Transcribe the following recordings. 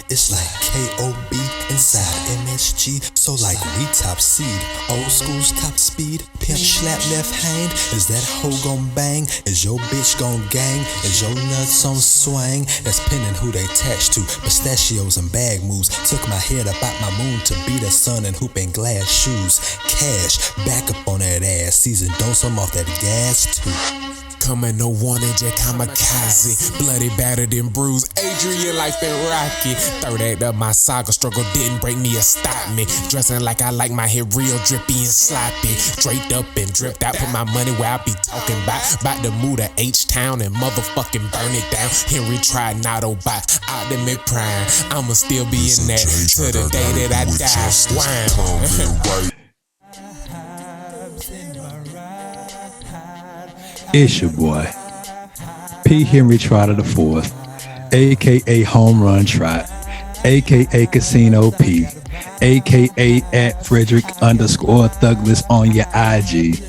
It's like K.O.B. inside MSG. So like we top seed, old school's top speed. Pimp slap left hand, is that hoe gon' bang? Is your bitch gon' gang? Is your nuts on swing? That's pinning who they attached to. Pistachios and bag moves. Took my head up out my moon to be the sun and hoop in glass shoes. Cash, back up on that ass. Season dose, I'm off that gas too. Coming no warning, Jack kamikaze. Bloody, battered and bruised. Adrian life been rocky. Third act of my saga struggle didn't break me or stop me. Dressing like I like my hair real drippy and sloppy. Draped up and dripped out. Put my money where I be talking about to move to H-Town and motherfucking burn it down. Henry tried not by Optimate Prime. I'ma still be in that to the day that I die. Wow. It's your boy, P. Henry Trotter IV, aka Home Run Trot, aka Casino P, aka at Frederick _Thugless on your IG,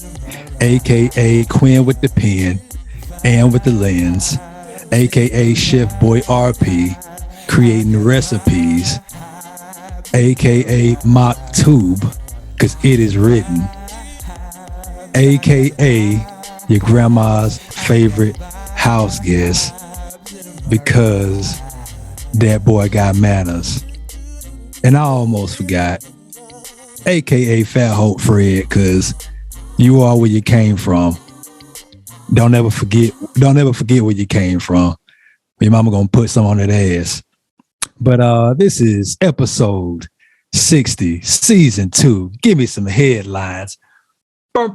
aka Quinn with the pen and with the lens, aka ChefBoy RP, creating the recipes, aka Mock Tube, cause it is written, aka your grandma's favorite house guest, because that boy got manners. And I almost forgot, aka Fat Hope Fred, cause you are where you came from. Don't ever forget where you came from. Your mama gonna put some on that ass. But this is episode 60, season 2. Give me some headlines. And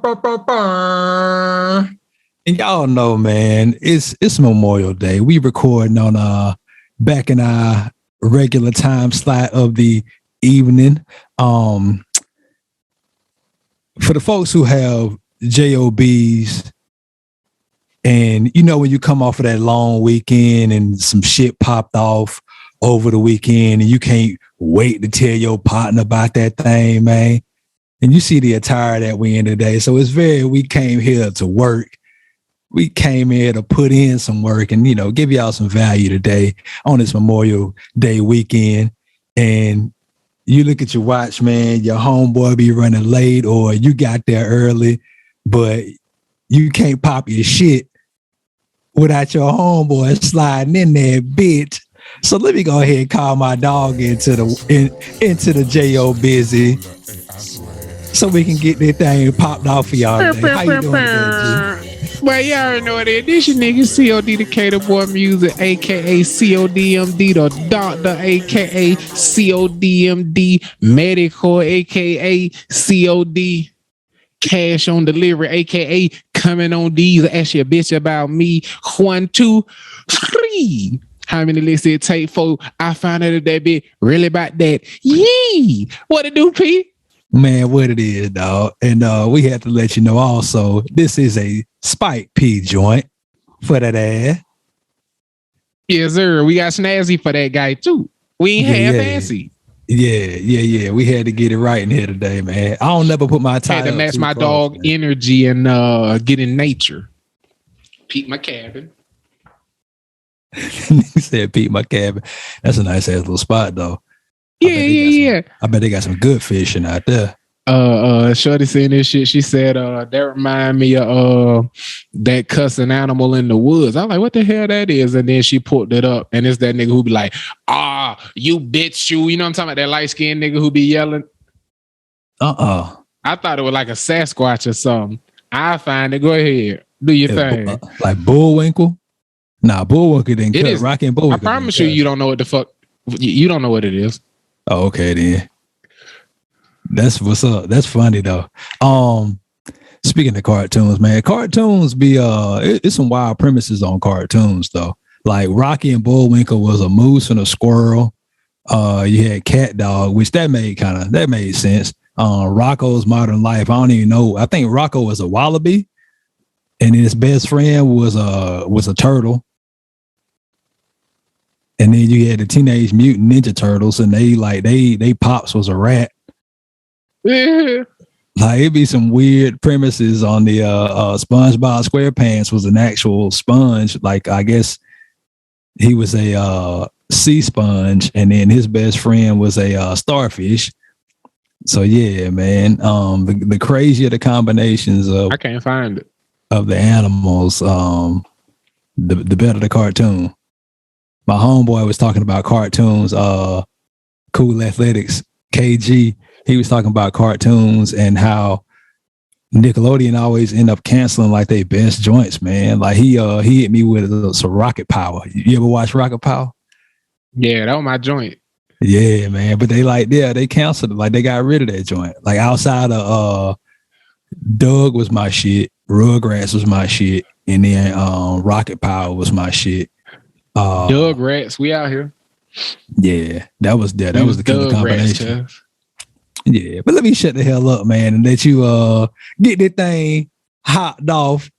y'all know, man, it's Memorial Day. We recording on back in our regular time slot of the evening. For the folks who have JOBs, and you know when you come off of that long weekend and some shit popped off over the weekend and you can't wait to tell your partner about that thing, man. And you see the attire that we in today. So we came here to work. We came here to put in some work and, give y'all some value today on this Memorial Day weekend. And you look at your watch, man, your homeboy be running late or you got there early, but you can't pop your shit without your homeboy sliding in there, bitch. So let me go ahead and call my dog into the J.O. busy, so we can get that thing popped off for y'all today. How you doing today, G? Well, y'all already know what it is. This your nigga C.O.D. DecaturboyMusic, a.k.a. C.O.D.M.D. the doctor, a.k.a. C.O.D.M.D. medical, a.k.a. C.O.D. cash on delivery, a.k.a. coming on these. Ask your bitch about me. 1, 2, 3. How many lists it take for I found out that bit really about that? Yee! What it do, P? Man, what it is, dog. And we had to let you know also, this is a Spike P joint for that ass. Yes, sir. We got snazzy for that guy, too. We ain't half-assy. Yeah. We had to get it right in here today, man. I don't never put my tie had to match my close, dog man. Energy and get in nature. Peep my cabin. He said, Pete, my cabin. That's a nice ass little spot, though. Yeah. I bet they got some good fishing out there. Shorty saying this shit. She said, that remind me of that cussing animal in the woods. I'm like, what the hell that is? And then she pulled it up, and it's that nigga who be like, you bitch, you. You know what I'm talking about? That light skinned nigga who be yelling. I thought it was like a Sasquatch or something. I find it. Go ahead, do your thing. Like Bullwinkle. Nah, Bullwinkle didn't cut. Rocky and Bullwinkle. I promise you don't know what the fuck. You don't know what it is. Oh, okay then. That's what's up. That's funny though. Speaking of cartoons, man, cartoons be it's some wild premises on cartoons though. Like Rocky and Bullwinkle was a moose and a squirrel. You had Cat Dog, which that made sense. Rocco's Modern Life. I don't even know. I think Rocco was a wallaby, and his best friend was a turtle. And then you had the Teenage Mutant Ninja Turtles, and they pops was a rat. Yeah. Like it'd be some weird premises on the SpongeBob SquarePants was an actual sponge. Like I guess he was a sea sponge, and then his best friend was a starfish. So yeah, man. The crazier the combinations of I can't find it of the animals, the better the cartoon. My homeboy was talking about cartoons. Cool Athletics KG. He was talking about cartoons and how Nickelodeon always end up canceling like their best joints, man. Like he hit me with some Rocket Power. You ever watch Rocket Power? Yeah, that was my joint. Yeah, man. But they canceled it. Like they got rid of that joint. Like outside of Doug was my shit, Rugrats was my shit, and then Rocket Power was my shit. Doug Rats, we out here. Yeah, that was the killer combination. Rats, yeah, but let me shut the hell up, man, and let you get that thing hopped off.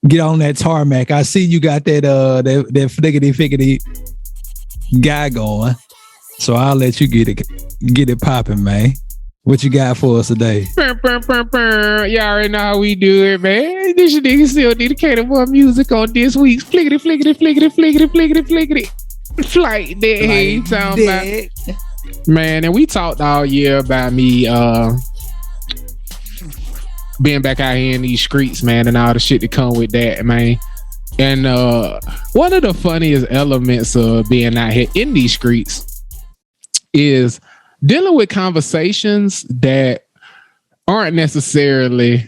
Get on that tarmac. I see you got that flickety guy going, so I'll let you get it popping, man. What you got for us today? Y'all already know how we do it, man. This your nigga still DecaturboyMusic on this week's flickety flight that he talking about. Man, and we talked all year about me being back out here in these streets, man, and all the shit that come with that, man. And one of the funniest elements of being out here in these streets is dealing with conversations that aren't necessarily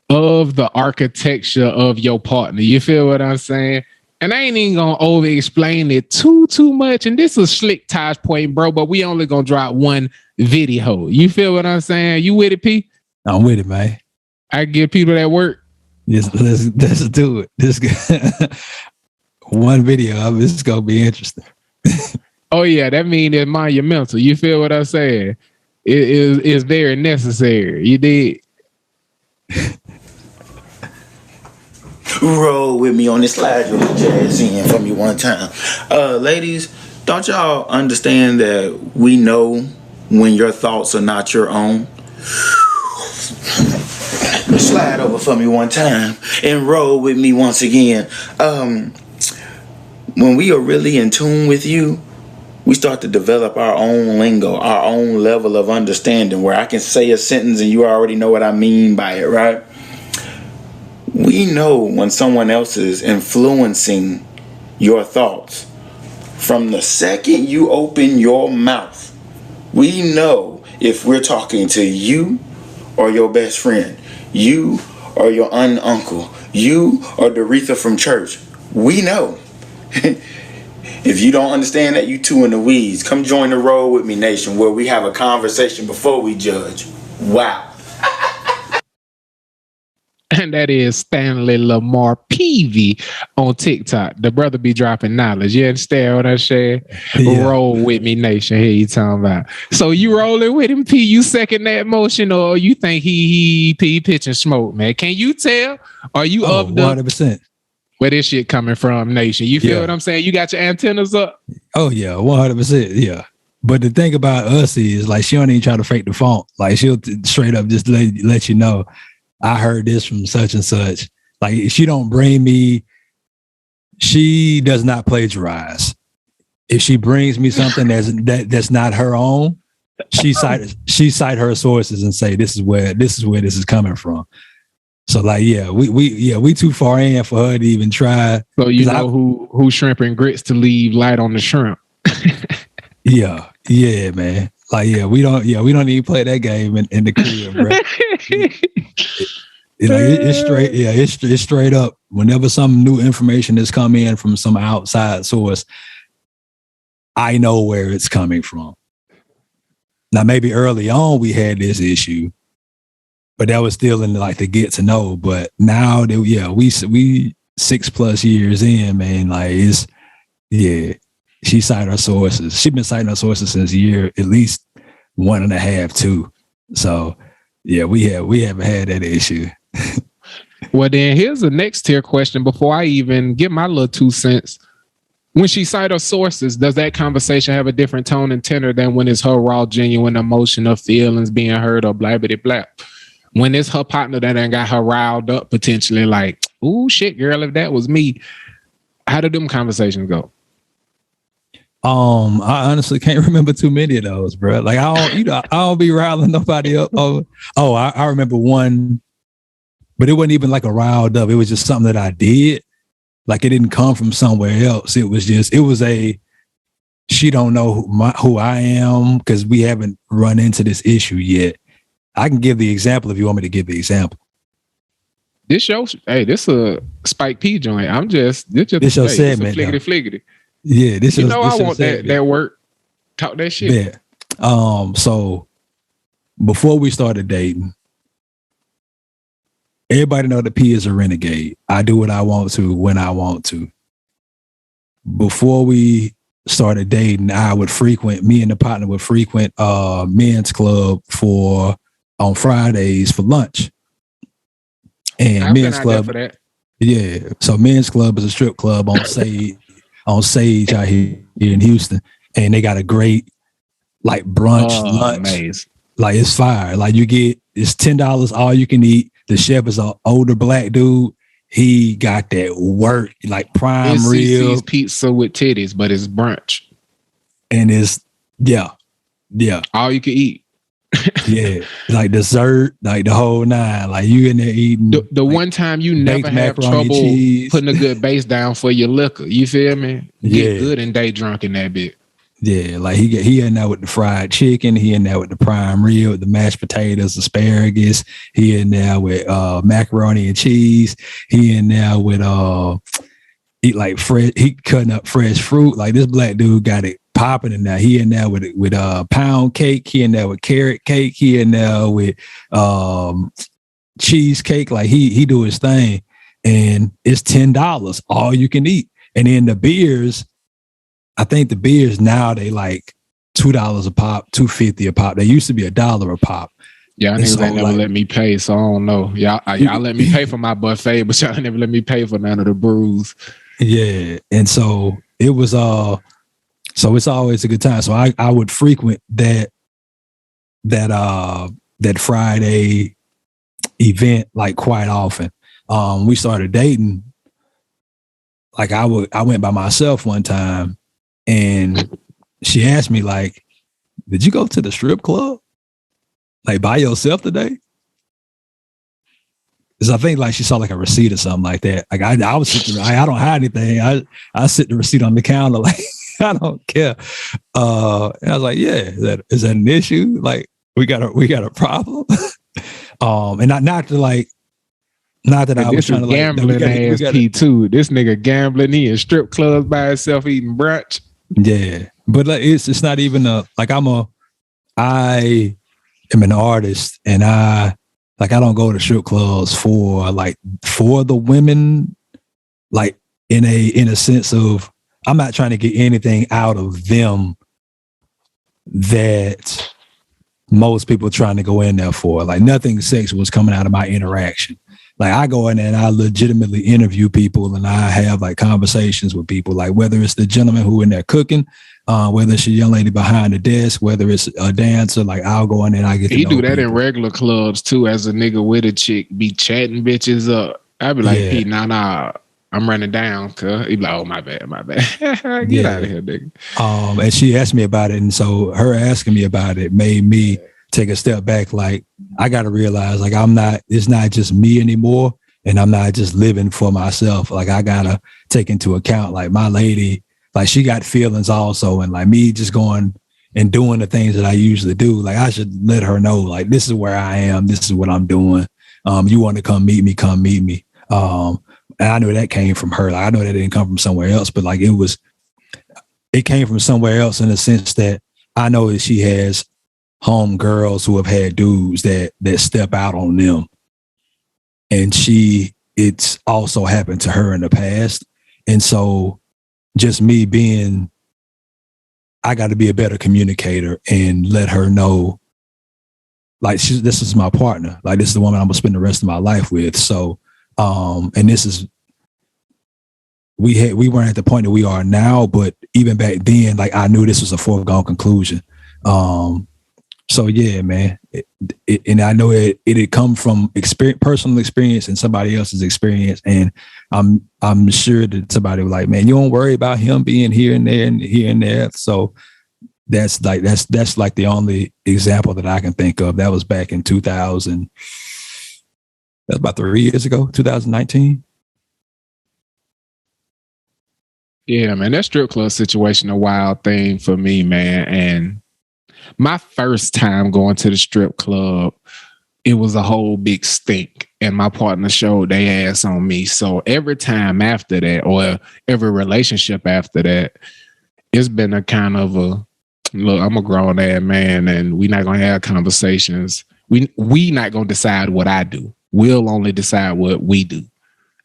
of the architecture of your partner. You feel what I'm saying? And I ain't even gonna over explain it too much. And this is slick Tosh point, bro, but we only gonna drop one video. You feel what I'm saying? You with it, P? I'm with it, man. I give people that work. Yes, let's do it. This one video of it's gonna be interesting. Oh yeah, that means it's monumental. You feel what I'm saying? It's very necessary. You did. Roll with me on this slide, you'll jazz in from you one time. Ladies, don't y'all understand that we know when your thoughts are not your own? Slide over for me one time and roll with me once again. When we are really in tune with you, we start to develop our own lingo, our own level of understanding where I can say a sentence and you already know what I mean by it, right? We know when someone else is influencing your thoughts. From the second you open your mouth, we know if we're talking to you or your best friend, you or your uncle, you or Doretha from church. We know. If you don't understand that, you two in the weeds. Come join the road with me, nation, where we have a conversation before we judge. Wow. And that is Stanley Lamar Peavy on TikTok. The brother be dropping knowledge. You understand what I said? Yeah. Roll with me, nation. Here you talking about. So you rolling with him, P? You second that motion, or you think he pitching smoke, man? Can you tell? Are you up 100%? Where this shit coming from, nation? You feel what I'm saying? You got your antennas up? Oh yeah, 100%. Yeah. But the thing about us is like she don't even try to fake the funk. Like she'll straight up just let you know. I heard this from such and such. Like if she don't bring me, she does not plagiarize. If she brings me something that's not her own, she cite her sources and say this is where this is coming from. So like we too far in for her to even try. So you know who shrimp and grits to leave light on the shrimp. yeah, man. Like we don't even play that game in the crib, bro. It's straight. Yeah, it's straight up. Whenever some new information is coming in from some outside source, I know where it's coming from. Now, maybe early on we had this issue, but that was still in like the get to know. But now that we 6+ years in, man, like she cited her sources. She's been citing her sources since year at least 1.5, 2. So yeah, we haven't had that issue. Well, then here's the next tier question before I even get my little 2 cents. When she cites her sources, does that conversation have a different tone and tenor than when it's her raw, genuine emotion of feelings being heard or blah, blah, blah? When it's her partner that ain't got her riled up potentially, like, ooh, shit, girl, if that was me. How did them conversations go? I honestly can't remember too many of those, bro. Like I don't be riling nobody up. I remember one, but it wasn't even like a riled up. It was just something that I did. Like it didn't come from somewhere else. It was she don't know who I am because we haven't run into this issue yet. I can give the example if you want me to give the example. This show, hey, this a Spike P joint. This your segment, fliggity. Yeah, this you is. know, I want that work. Talk that shit. Yeah. So before we started dating, everybody know that P is a renegade. I do what I want to when I want to. Before we started dating, me and the partner would frequent men's club on Fridays for lunch. And I've men's been out club there for that. Yeah. So men's club is a strip club on Sage out here in Houston. And they got a great like brunch lunch. Amazing. Like it's fire. Like it's $10 all you can eat. The chef is an older black dude. He got that work, like prime rib. Pizza with titties, but it's brunch. And it's all you can eat. Yeah, like dessert, like the whole nine. Like you in there eating. The one time you never have trouble putting a good base down for your liquor. You feel me? Get good and day drunk in that bit. Yeah, like he in there with the fried chicken. He in there with the prime rib, the mashed potatoes, asparagus. He in there with macaroni and cheese. He in there with eat like fresh. He cutting up fresh fruit. Like this black dude got it popping in there. He in there with pound cake. He in there with carrot cake. He in there with cheesecake. Like he do his thing, and it's $10 all you can eat. And then the beers, I think the beers now they like $2 a pop, $2.50 a pop. They used to be $1 a pop. Yeah, niggas ain't never let me pay, so I don't know. Y'all let me pay for my buffet, but y'all never let me pay for none of the brews. Yeah, and so it was so it's always a good time. So I would frequent that Friday event like quite often. We started dating. Like I went by myself one time, and she asked me like, "Did you go to the strip club like by yourself today?" Because I think like she saw like a receipt or something like that. Like I was sitting, I don't hide anything. I sit the receipt on the counter like I don't care. And I was like, yeah, is that an issue? Like we got a problem. And not that I was trying to like gambling ass P2. This nigga gambling. He in strip clubs by himself eating brunch. Yeah, but like it's not even I am an artist, and I don't go to strip clubs for the women, like in a sense of I'm not trying to get anything out of them that most people are trying to go in there for. Like nothing sexual was coming out of my interaction. Like I go in there and I legitimately interview people, and I have like conversations with people, like whether it's the gentleman who in there cooking, whether it's a young lady behind the desk, whether it's a dancer, like I'll go in there and I get to know do that people. In regular clubs too, as a nigga with a chick, be chatting bitches up. I'd be like, Pete, nah, I'm running down. Cause he be like, oh, my bad. Get out of here, nigga. And she asked me about it, and so her asking me about it made me take a step back. Like I got to realize, like it's not just me anymore, and I'm not just living for myself. Like I gotta take into account, like my lady, like she got feelings also, and like me just going and doing the things that I usually do. Like I should let her know, like this is where I am, this is what I'm doing. You want to come meet me, come meet me. And I know that came from her. Like I know that didn't come from somewhere else, but like it came from somewhere else in the sense that I know that she has home girls who have had dudes that step out on them. And it's also happened to her in the past. And so just me being, I got to be a better communicator and let her know, like this is my partner. Like this is the woman I'm gonna spend the rest of my life with. So, and this is, we weren't at the point that we are now, but even back then, like I knew this was a foregone conclusion. So yeah, man, and I know it had come from personal experience and somebody else's experience, and I'm sure that somebody was like, man, you don't worry about him being here and there and here and there. So that's like the only example that I can think of. That was back in 2000. That's about 3 years ago, 2019. Yeah, man, that strip club situation a wild thing for me, man. And my first time going to the strip club, it was a whole big stink, and my partner showed their ass on me. So every time after that, or every relationship after that, it's been a kind of a, look, I'm a grown ass man, and we not gonna have conversations. We not gonna decide what I do. We'll only decide what we do.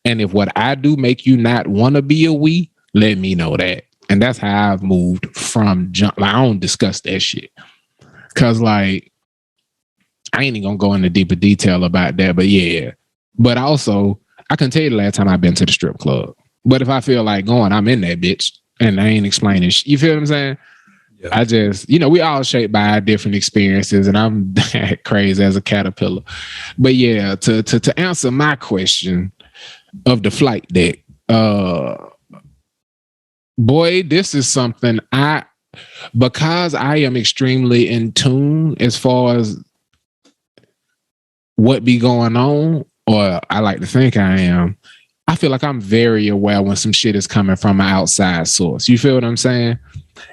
And if what I do make you not want to be a we, let me know that. And that's how I've moved from jump. Like, I don't discuss that shit. Cause like, I ain't even gonna go into deeper detail about that, but yeah. But also, I can tell you the last time I've been to the strip club. But if I feel like going, I'm in that bitch, and I ain't explaining shit. You feel what I'm saying? Yeah. I just, we all shaped by our different experiences, and I'm crazy as a caterpillar. But yeah, to answer my question of the flight deck, boy, this is something because I am extremely in tune as far as what be going on, or I like to think I am. I feel like I'm very aware when some shit is coming from an outside source. You feel what I'm saying?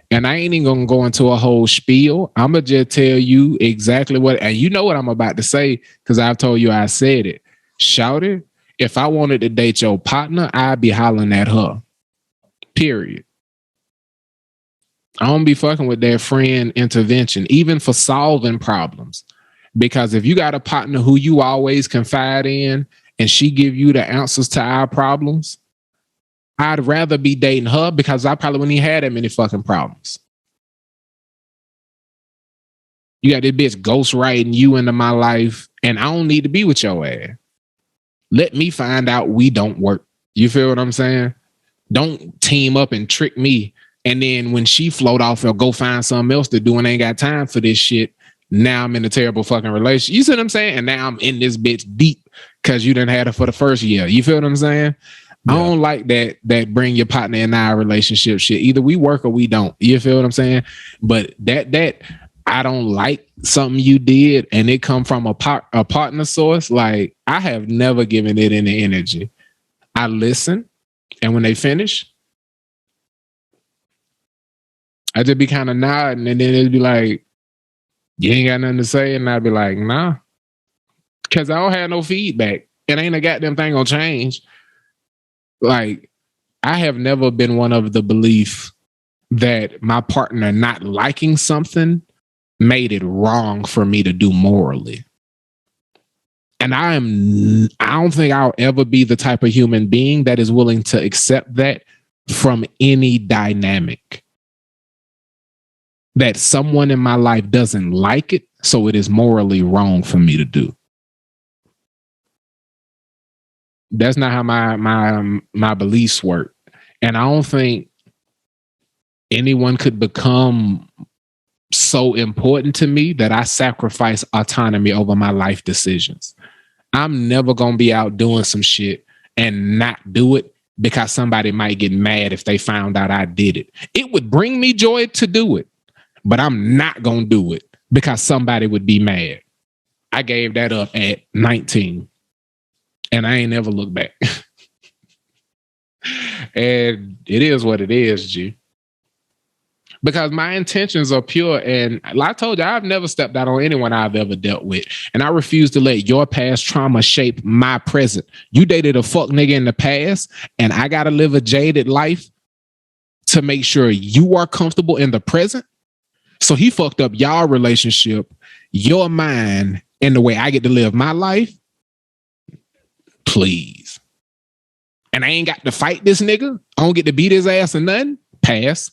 And I ain't even gonna go into a whole spiel. I'm gonna just tell you exactly what, and you know what I'm about to say, because I've told you I said it. Shout it. If I wanted to date your partner, I'd be hollering at her. Period. I don't be fucking with that friend intervention, even for solving problems. Because if you got a partner who you always confide in and she give you the answers to our problems, I'd rather be dating her, because I probably wouldn't even have that many fucking problems. You got this bitch ghostwriting you into my life, and I don't need to be with your ass. Let me find out we don't work. You feel what I'm saying? Don't team up and trick me. And then when she float off, or go find something else to do and ain't got time for this shit, now I'm in a terrible fucking relationship. You see what I'm saying? And now I'm in this bitch deep because you didn't have it for the first year. You feel what I'm saying? Yeah. I don't like that bring your partner in our relationship shit. Either we work or we don't. You feel what I'm saying? But that I don't like something you did and it come from a partner source. Like, I have never given it any energy. I listen, and when they finish, I just be kind of nodding, and then it'd be like, you ain't got nothing to say, and I'd be like, nah, because I don't have no feedback. It ain't a goddamn thing gonna change. Like, I have never been one of the belief that my partner not liking something made it wrong for me to do morally. And I don't think I'll ever be the type of human being that is willing to accept that from any dynamic. That someone in my life doesn't like it, so it is morally wrong for me to do. That's not how my beliefs work. And I don't think anyone could become so important to me that I sacrifice autonomy over my life decisions. I'm never going to be out doing some shit and not do it because somebody might get mad if they found out I did it. It would bring me joy to do it, but I'm not going to do it because somebody would be mad. I gave that up at 19 and I ain't never looked back. And it is what it is, G. Because my intentions are pure. And like I told you, I've never stepped out on anyone I've ever dealt with. And I refuse to let your past trauma shape my present. You dated a fuck nigga in the past, and I got to live a jaded life to make sure you are comfortable in the present. So he fucked up y'all relationship, your mind, and the way I get to live my life. Please. And I ain't got to fight this nigga. I don't get to beat his ass or nothing. Pass.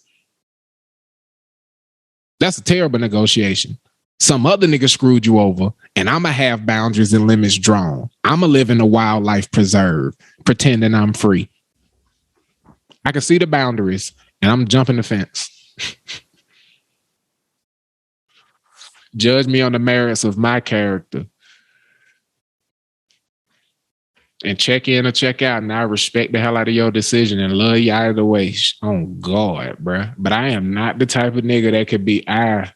That's a terrible negotiation. Some other nigga screwed you over, and I'ma have boundaries and limits drawn. I'ma live in a wildlife preserve, pretending I'm free. I can see the boundaries, and I'm jumping the fence. Judge me on the merits of my character. And check in or check out, and I respect the hell out of your decision and love you either way. Oh God, bruh. But I am not the type of nigga that could be. I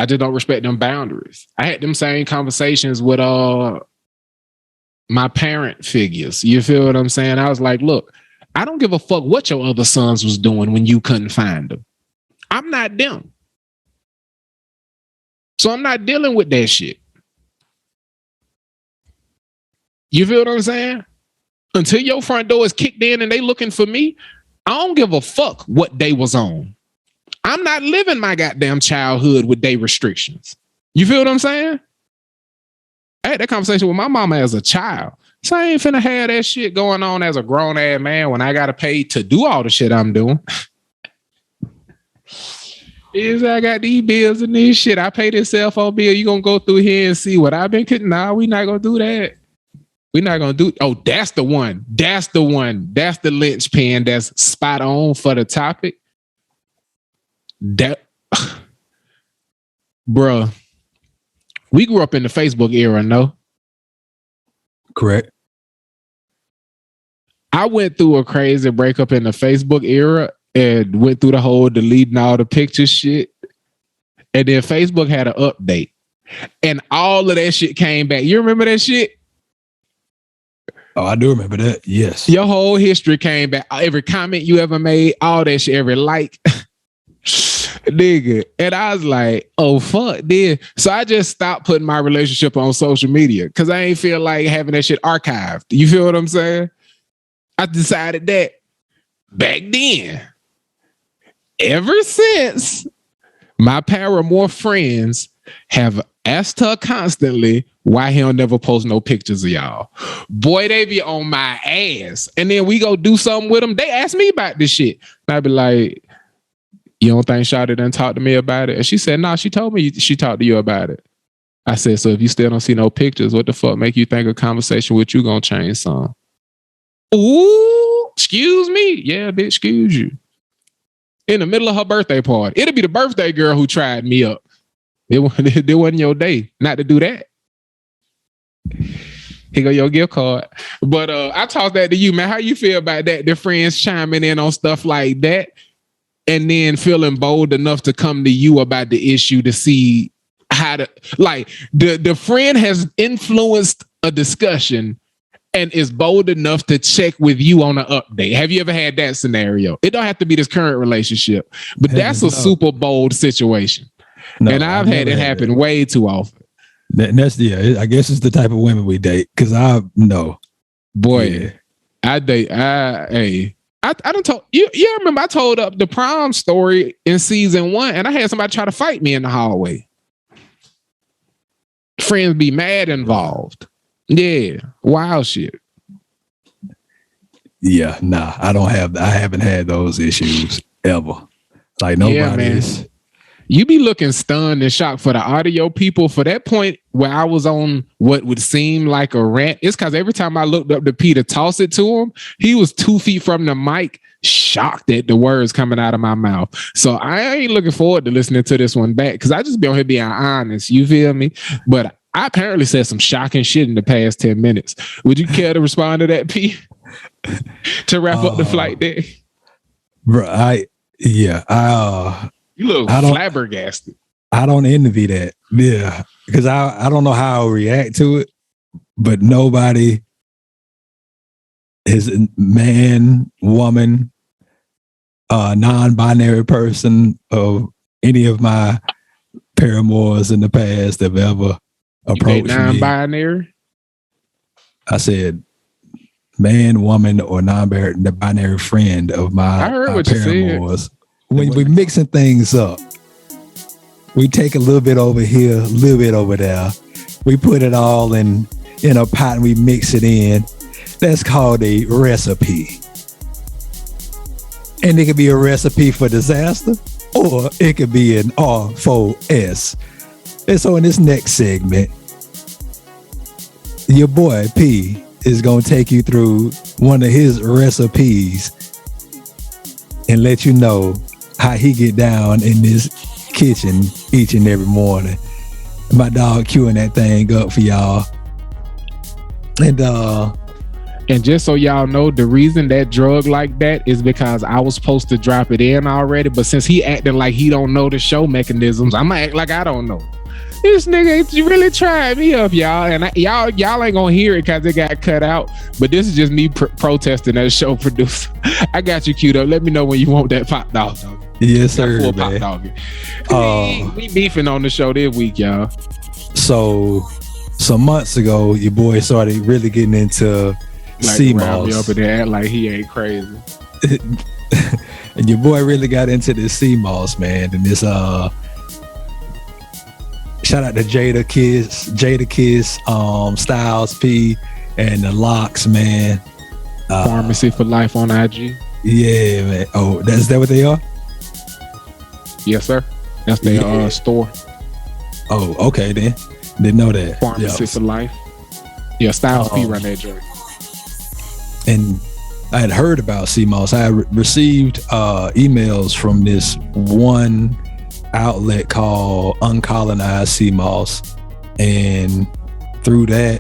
just don't respect them boundaries. I had them same conversations with my parent figures. You feel what I'm saying? I was like, look, I don't give a fuck what your other sons was doing when you couldn't find them. I'm not them. So I'm not dealing with that shit. You feel what I'm saying? Until your front door is kicked in and they looking for me, I don't give a fuck what they was on. I'm not living my goddamn childhood with day restrictions. You feel what I'm saying? I had that conversation with my mama as a child. So I ain't finna have that shit going on as a grown ass man when I gotta pay to do all the shit I'm doing. Is I got these bills and this shit. I pay this cell phone bill. You gonna go through here and see what I've been getting? Nah, we not gonna do that. We're not gonna do. Oh, that's the one. That's the one. That's the linchpin that's spot on for the topic. That, bruh, we grew up in the Facebook era, no? Correct. I went through a crazy breakup in the Facebook era and went through the whole deleting all the pictures shit. And then Facebook had an update, and all of that shit came back. You remember that shit? Oh, I do remember that. Yes. Your whole history came back. Every comment you ever made, all that shit, every like. Nigga. And I was like, oh, fuck, dude. So I just stopped putting my relationship on social media because I ain't feel like having that shit archived. You feel what I'm saying? I decided that back then. Ever since, my paramour friends have asked her constantly why he don't never post no pictures of y'all. Boy, they be on my ass. And then we go do something with them. They ask me about this shit. And I be like, you don't think Shawty done talk to me about it? And she said, nah, she told me she talked to you about it. I said, so if you still don't see no pictures, what the fuck make you think a conversation with you gonna change some? Ooh, excuse me? Yeah, bitch, excuse you. In the middle of her birthday party. It'll be the birthday girl who tried me up. It wasn't your day not to do that. Here go your gift card. But I tossed that to you, man. How you feel about that? The friends chiming in on stuff like that and then feeling bold enough to come to you about the issue to see how to, like, the friend has influenced a discussion and is bold enough to check with you on an update. Have you ever had that scenario? It don't have to be this current relationship, but that's a super bold situation. No, and I've had it happen way too often. That's I guess it's the type of women we date. Cause I know, boy, I don't told you. You remember I told up the prom story in season 1, and I had somebody try to fight me in the hallway. Friends be mad involved. Yeah, wild shit. Yeah, nah, I haven't had those issues ever. Like nobody's. Yeah, you be looking stunned and shocked for the audio people. For that point where I was on what would seem like a rant, it's because every time I looked up to P to toss it to him, he was 2 feet from the mic, shocked at the words coming out of my mouth. So I ain't looking forward to listening to this one back because I just be on here being honest. You feel me? But I apparently said some shocking shit in the past 10 minutes. Would you care to respond to that, P? To wrap up the flight day? Bro, you look flabbergasted. I don't envy that. Yeah. Because I don't know how I'll react to it, but nobody is man, woman, non-binary person of any of my paramours in the past have ever approached me. Non-binary? I said man, woman, or non-binary friend of my paramours. When we're mixing things up, we take a little bit over here, a little bit over there. We put it all in a pot and we mix it in. That's called a recipe. And it could be a recipe for disaster, or it could be an R4S. And so in this next segment, your boy P is going to take you through one of his recipes and let you know how he get down in this kitchen each and every morning. My dog queuing that thing up for y'all. And just so y'all know, the reason that drug like that is because I was supposed to drop it in already, but since he acting like he don't know the show mechanisms, I'ma act like I don't know. This nigga really tried me up, y'all, and y'all ain't gonna hear it because it got cut out. But this is just me protesting as show producer. I got you queued up. Let me know when you want that pop dog. Yes, sir, full man. Pop dog. We beefing on the show this week, y'all. So some months ago, your boy started really getting into sea moss. Up in there, act like he ain't crazy. And your boy really got into this sea moss, man, and this shout out to Jada Kiss, Styles P, and the Locks, man. Pharmacy for Life on IG. Yeah, man. Oh, is that what they are? Yes, sir. That's their store. Oh, okay then. Didn't know that. Pharmacy for Life. Yeah, Styles P run that joint. And I had heard about sea moss. I received emails from this one outlet called Uncolonized Sea Moss, and through that,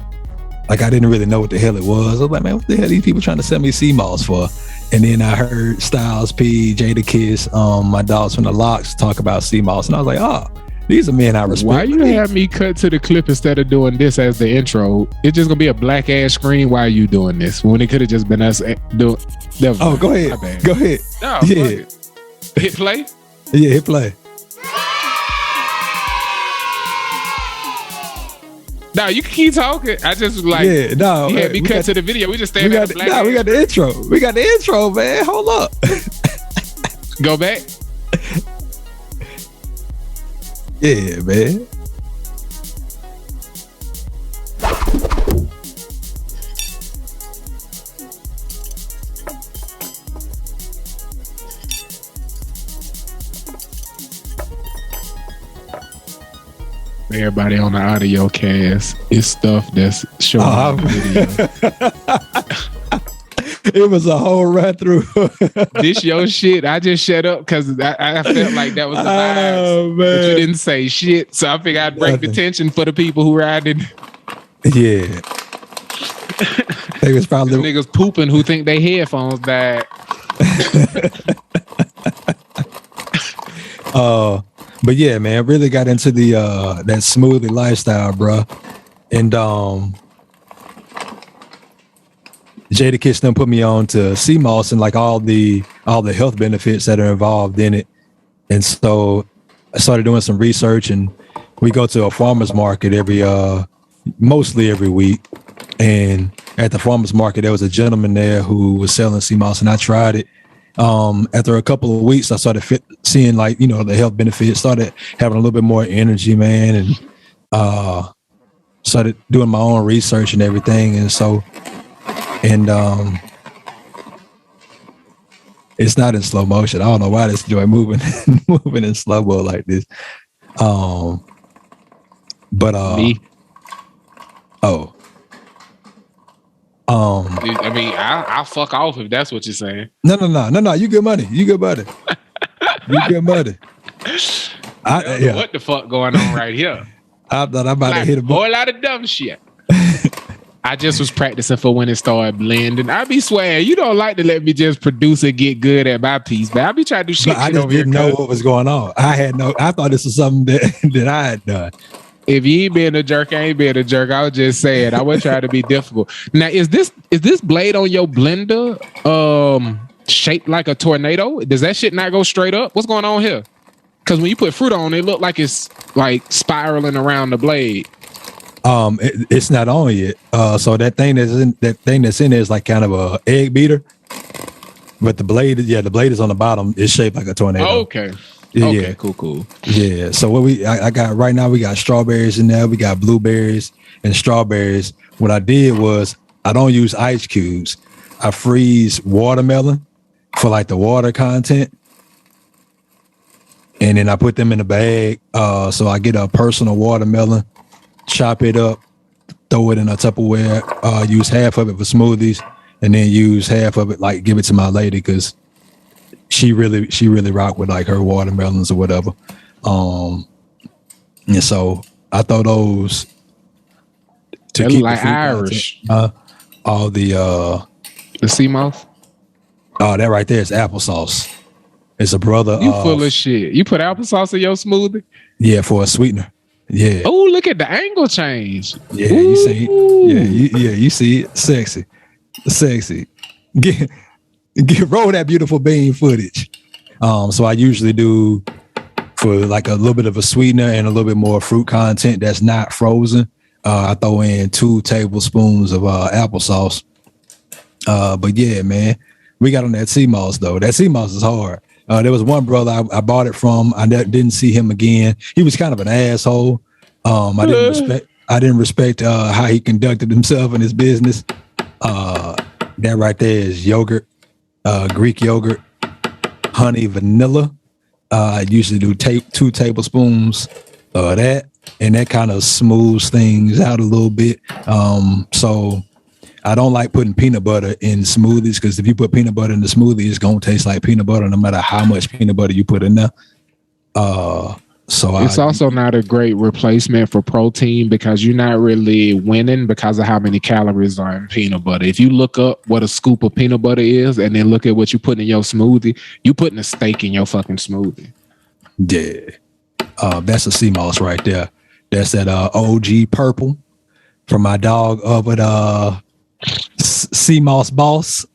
like, I didn't really know what the hell it was. I was like, man, what the hell are these people trying to sell me sea moss for? And then I heard Styles P, Jada Kiss, my dogs from the Locks talk about sea moss, and I was like, oh, these are men I respect. Why you have me cut to the clip instead of doing this as the intro? It's just gonna be a black ass screen. Why are you doing this when it could have just been us doing? Oh, go ahead. Go ahead. No, yeah. Hit play. Yeah, hit play. No, you can keep talking. I just was like, yeah, no. You had me cut to the video. We just stand at the black. No, we got the intro. We got the intro, man. Hold up. Go back. Yeah, man. Everybody on the audio cast, it's stuff that's showing on the video. It was a whole run through. This your shit. I just shut up because I felt like that was the vibes. Oh, man. But you didn't say shit, so I figured I'd break the tension for the people who riding. Yeah. They was probably niggas pooping who think they headphones died. But yeah, man, I really got into the that smoothie lifestyle, bro. And Jada Kiss done put me on to sea moss and like all the health benefits that are involved in it. And so I started doing some research, and we go to a farmer's market mostly every week. And at the farmer's market, there was a gentleman there who was selling sea moss, and I tried it. After a couple of weeks, I started seeing, like, the health benefits, started having a little bit more energy, man, and started doing my own research and everything. And so, it's not in slow motion. I don't know why this joy moving in slow mo like this. Me. Oh. I mean, I'll fuck off if that's what you're saying. No. You good money. You good money. What the fuck going on right here? I thought I'm about to hit a whole lot of dumb shit. I just was practicing for when it started blending. I be swearing, you don't like to let me just produce and get good at my piece, but I be trying to do shit. I just didn't know what was going on. I thought this was something that I had done. If you ain't being a jerk, I ain't being a jerk. I was just saying, I wasn't trying to be difficult. Now, is this blade on your blender shaped like a tornado? Does that shit not go straight up? What's going on here? Because when you put fruit on, it look like it's like spiraling around the blade. It's not on yet. So that thing that's in there is like kind of a egg beater, but the blade is on the bottom. It's shaped like a tornado. Oh, okay. Yeah. Cool. Yeah. So what I got right now, we got strawberries in there. We got blueberries and strawberries. What I did was I don't use ice cubes. I freeze watermelon for like the water content, and then I put them in a bag. So I get a personal watermelon, chop it up, throw it in a Tupperware. Use half of it for smoothies, and then use half of it, like, give it to my lady because she really rock with like her watermelons or whatever. And so I throw those to They keep look like the food Irish. content. All the sea moss. oh, that right there is applesauce. It's a brother. You full of shit. You put applesauce in your smoothie? Yeah, for a sweetener. Yeah. Oh, look at the angle change. Yeah, you see. Yeah, you see it. Sexy. Get roll that beautiful bean footage. So I usually do for like a little bit of a sweetener and a little bit more fruit content that's not frozen. I throw in 2 tablespoons of applesauce. But yeah, man, we got on that sea moss though. That sea moss is hard. There was one brother I bought it from. I didn't see him again. He was kind of an asshole. I didn't respect how he conducted himself in his business. That right there is yogurt, Greek yogurt, honey, vanilla. I usually do 2 tablespoons of that, and that kind of smooths things out a little bit. So I don't like putting peanut butter in smoothies, because if you put peanut butter in the smoothie, it's gonna taste like peanut butter no matter how much peanut butter you put in there. So it's also not a great replacement for protein, because you're not really winning because of how many calories are in peanut butter. If you look up what a scoop of peanut butter is and then look at what you put in your smoothie, you putting a steak in your fucking smoothie. Yeah. That's a sea moss right there. That's that OG purple from my dog up at Sea Moss Boss.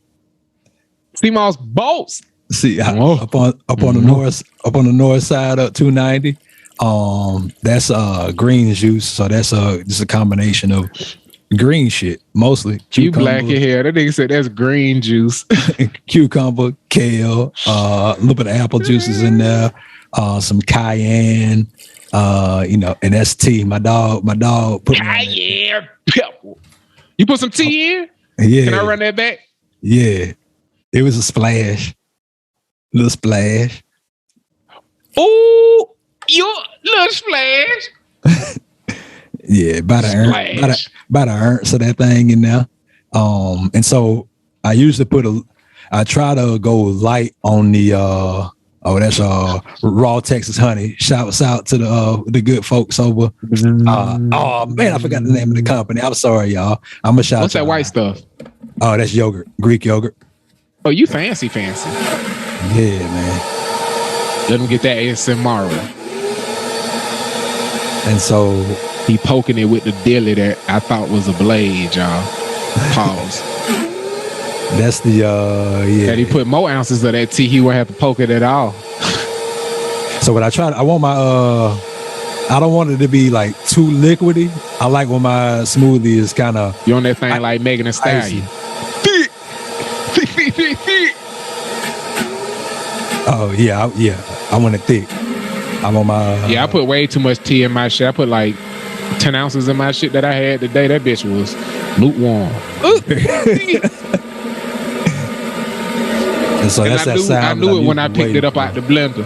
Sea Moss Boss. See, up on the north side of 290. That's green juice. So that's just a combination of green shit, mostly. You black in here. That nigga said that's green juice. Cucumber, kale, a little bit of apple juices in there, some cayenne, and that's tea. My dog put cayenne pepper. You put some tea in? Yeah. Can I run that back? Yeah. It was a splash. Little splash. Oh, you little splash. Yeah, about an ounce of that thing in there. And so I usually I try to go light on the that's raw Texas honey. Shouts out to the good folks over. Oh man, I forgot the name of the company. I'm sorry, y'all. I'm gonna shout. What's that white stuff? Oh, that's yogurt, Greek yogurt. Oh, you fancy. Yeah, man. Let him get that ASMR. And so he poking it with the dilly that I thought was a blade, y'all. Pause. That's the yeah. That he put more ounces of that tea, he won't have to poke it at all. So what I want my I don't want it to be like too liquidy. I like when my smoothie is kind of you on that thing like Megan Thee Stallion. Oh yeah, I want it thick. I'm on my I put way too much tea in my shit. I put like 10 ounces in my shit that I had today. That bitch was lukewarm. And so that's that sound. I knew it when I picked it up out the blender.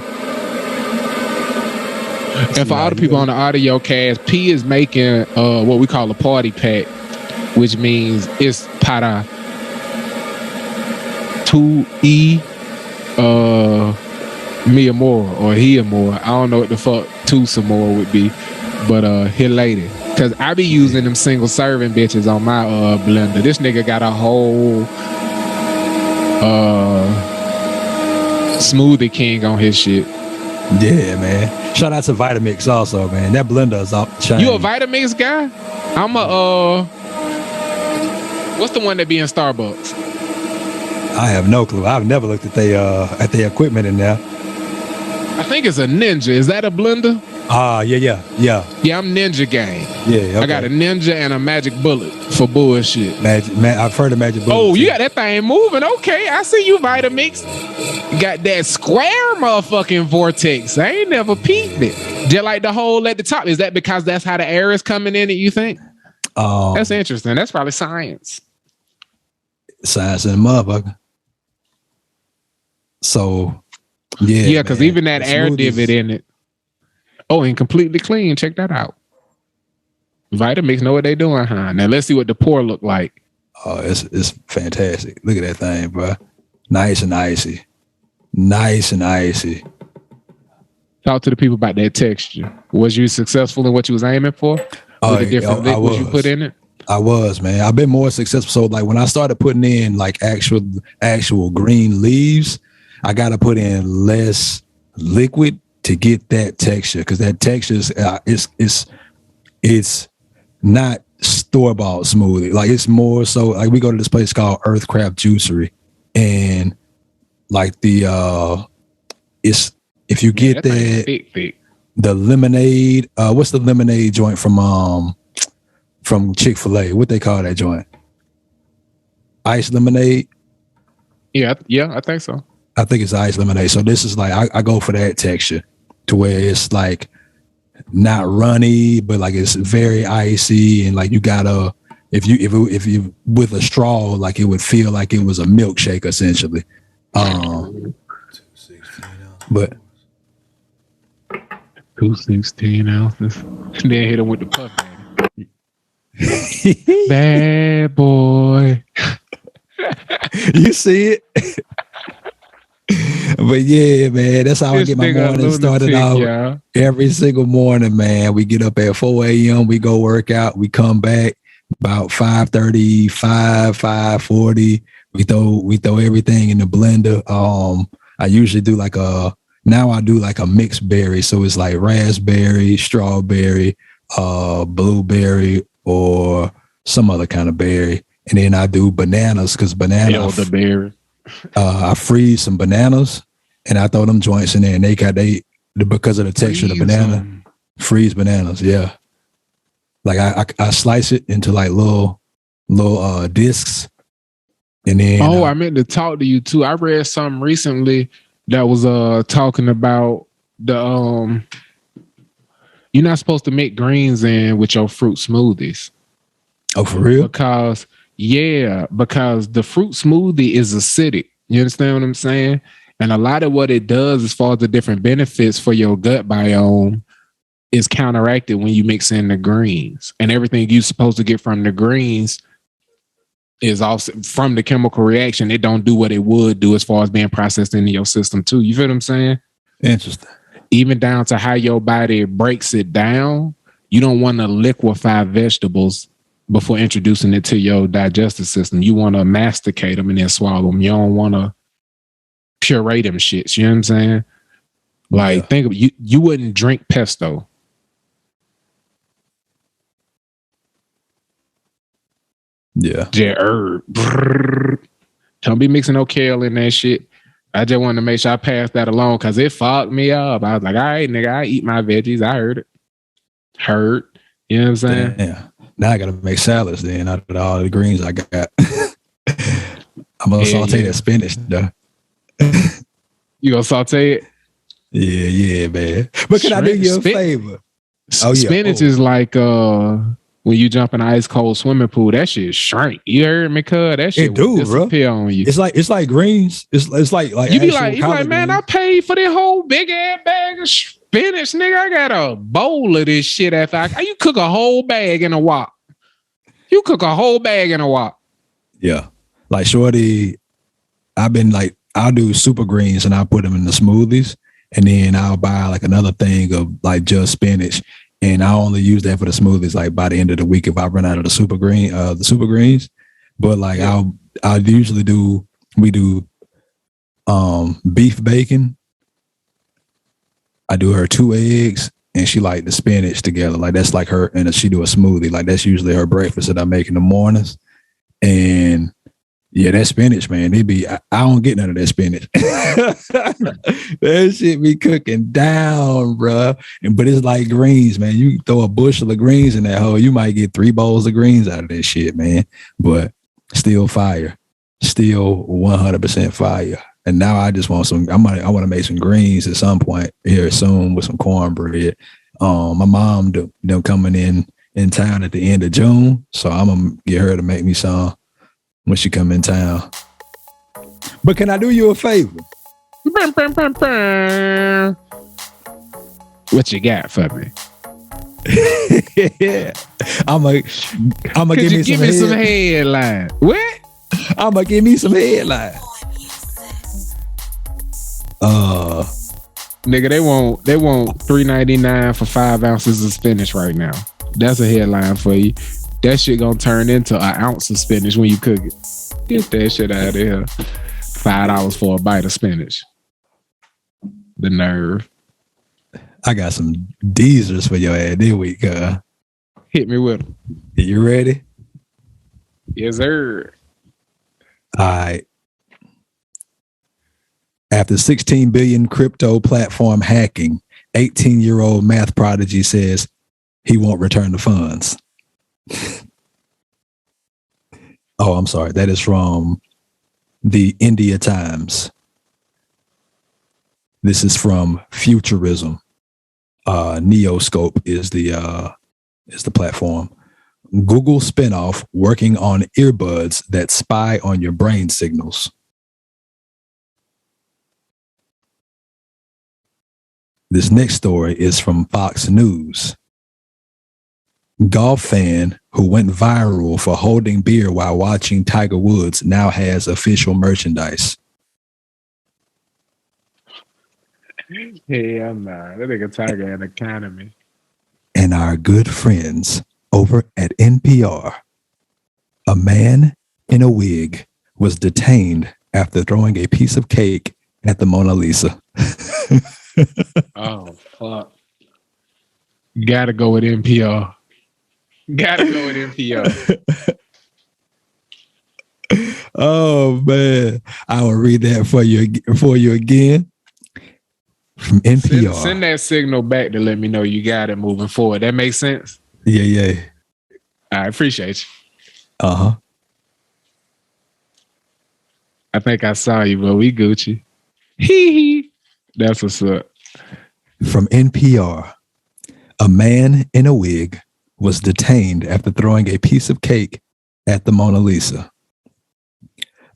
And for all the people on the audio cast, P is making what we call a party pack, which means it's para 2E me amor or he amor. I don't know what the fuck 2 some more would be, but here lady. Cause I be using them single serving bitches on my blender. This nigga got a whole smoothie king on his shit. Yeah, man. Shout out to Vitamix also, man. That blender is off the chain. You a Vitamix guy? I'm a what's the one that be in Starbucks? I have no clue. I've never looked at their equipment in there. I think it's a Ninja. Is that a blender? Yeah. Yeah, I'm Ninja gang. Yeah, okay. I got a Ninja and a Magic Bullet for bullshit. I've heard of Magic Bullet. Oh, you got that thing moving. Okay, I see you, Vitamix. You got that square motherfucking vortex. I ain't never peeped it. Just like the hole at the top. Is that because that's how the air is coming in it, you think? That's interesting. That's probably science. Science in the motherfucker. So, yeah, because even that air divot in it. Oh, and completely clean. Check that out. Vitamix know what they doing, huh? Now let's see what the pour look like. Oh, it's fantastic. Look at that thing, bro. Nice and icy. Nice and icy. Talk to the people about that texture. Was you successful in what you was aiming for? With the different liquids you put in it? I was, man. I've been more successful. So like when I started putting in like actual green leaves, I got to put in less liquid to get that texture, because that texture is it's not store-bought smoothie. Like it's more so like we go to this place called Earthcraft Juicery, and like the it's if you get that thick. The lemonade, what's the lemonade joint from Chick-fil-A? What they call that joint? Ice lemonade? Yeah, I think so. I think it's ice lemonade. So this is like I go for that texture to where it's like not runny, but like it's very icy, and like you gotta if you with a straw, like it would feel like it was a milkshake essentially. But 216 ounces. Then hit him with the puff. Bad boy. You see it? But yeah, man, that's how I get my morning started out. Every single morning, man. We get up at 4 a.m. We go work out. We come back about 5:35, 5:40. We throw everything in the blender. I usually do now I do like a mixed berry. So it's like raspberry, strawberry, blueberry, or some other kind of berry. And then I do bananas, because elderberry. I freeze some bananas and I throw them joints in there, and because of the texture of the banana, freeze bananas. Yeah. Like I slice it into like little discs. And then I meant to talk to you too. I read something recently that was talking about the you're not supposed to make greens in with your fruit smoothies. Oh, for real? Because the fruit smoothie is acidic. You understand what I'm saying? And a lot of what it does as far as the different benefits for your gut biome is counteracted when you mix in the greens. And everything you're supposed to get from the greens is also from the chemical reaction. It don't do what it would do as far as being processed into your system too. You feel what I'm saying? Interesting. Even down to how your body breaks it down. You don't want to liquefy vegetables before introducing it to your digestive system. You want to masticate them and then swallow them. You don't want to puree them shits. You know what I'm saying? Like, think of you wouldn't drink pesto. Yeah. Don't be mixing no kale in that shit. I just wanted to make sure I passed that along because it fucked me up. I was like, all right, nigga, I eat my veggies. I heard it. You know what I'm saying? Yeah. Now I gotta make salads then out of all the greens I got. I'm gonna saute that spinach though. You gonna saute it? Yeah, man. But can I do you a favor? Spinach is like when you jump in an ice cold swimming pool, that shit shrink. You heard me, cuz? That shit will disappear on you. It's like greens. It's like you be like, man, I paid for this whole big ass bag of spinach, nigga. I got a bowl of this shit after you cook a whole bag in a wok. You cook a whole bag in a wok. Yeah. Like shorty, I'll do super greens and I'll put them in the smoothies, and then I'll buy like another thing of like just spinach, and I only use that for the smoothies like by the end of the week if I run out of the super greens. But like I'll usually do beef bacon. I do her 2 eggs, and she like the spinach together. Like that's like her, and she do a smoothie. Like that's usually her breakfast that I make in the mornings. And yeah, that spinach, man, I don't get none of that spinach. That shit be cooking down, bro. But it's like greens, man. You throw a bushel of greens in that hole, you might get 3 bowls of greens out of that shit, man. But still fire. Still 100% fire. And now I just want I want to make some greens at some point here soon with some cornbread. My mom them coming in town at the end of June, so I'm gonna get her to make me some when she come in town. But can I do you a favor? What you got for me? Yeah, I'm gonna give me some headlines. What? I'm gonna give me some headlines. Nigga, they want $3.99 for 5 ounces of spinach right now. That's a headline for you. That shit gonna turn into an ounce of spinach when you cook it. Get that shit out of here. $5 for a bite of spinach. The nerve. I got some Deezers for your ass this week. Hit me with them. You ready? Yes, sir. All right. After 16 billion crypto platform hacking, 18-year-old math prodigy says he won't return the funds. Oh, I'm sorry. That is from the India Times. This is from Futurism. Neoscope is the platform. Google spinoff working on earbuds that spy on your brain signals. This next story is from Fox News. Golf fan who went viral for holding beer while watching Tiger Woods now has official merchandise. Hey, I'm not. That nigga Tiger an economy. And our good friends over at NPR, a man in a wig was detained after throwing a piece of cake at the Mona Lisa. Oh, fuck. Gotta go with NPR. Oh, man. I will read that for you again. From NPR. Send that signal back to let me know you got it moving forward. That makes sense? Yeah. I appreciate you. Uh-huh. I think I saw you, but we Gucci. Hee. That's what's up. From NPR, a man in a wig was detained after throwing a piece of cake at the Mona Lisa.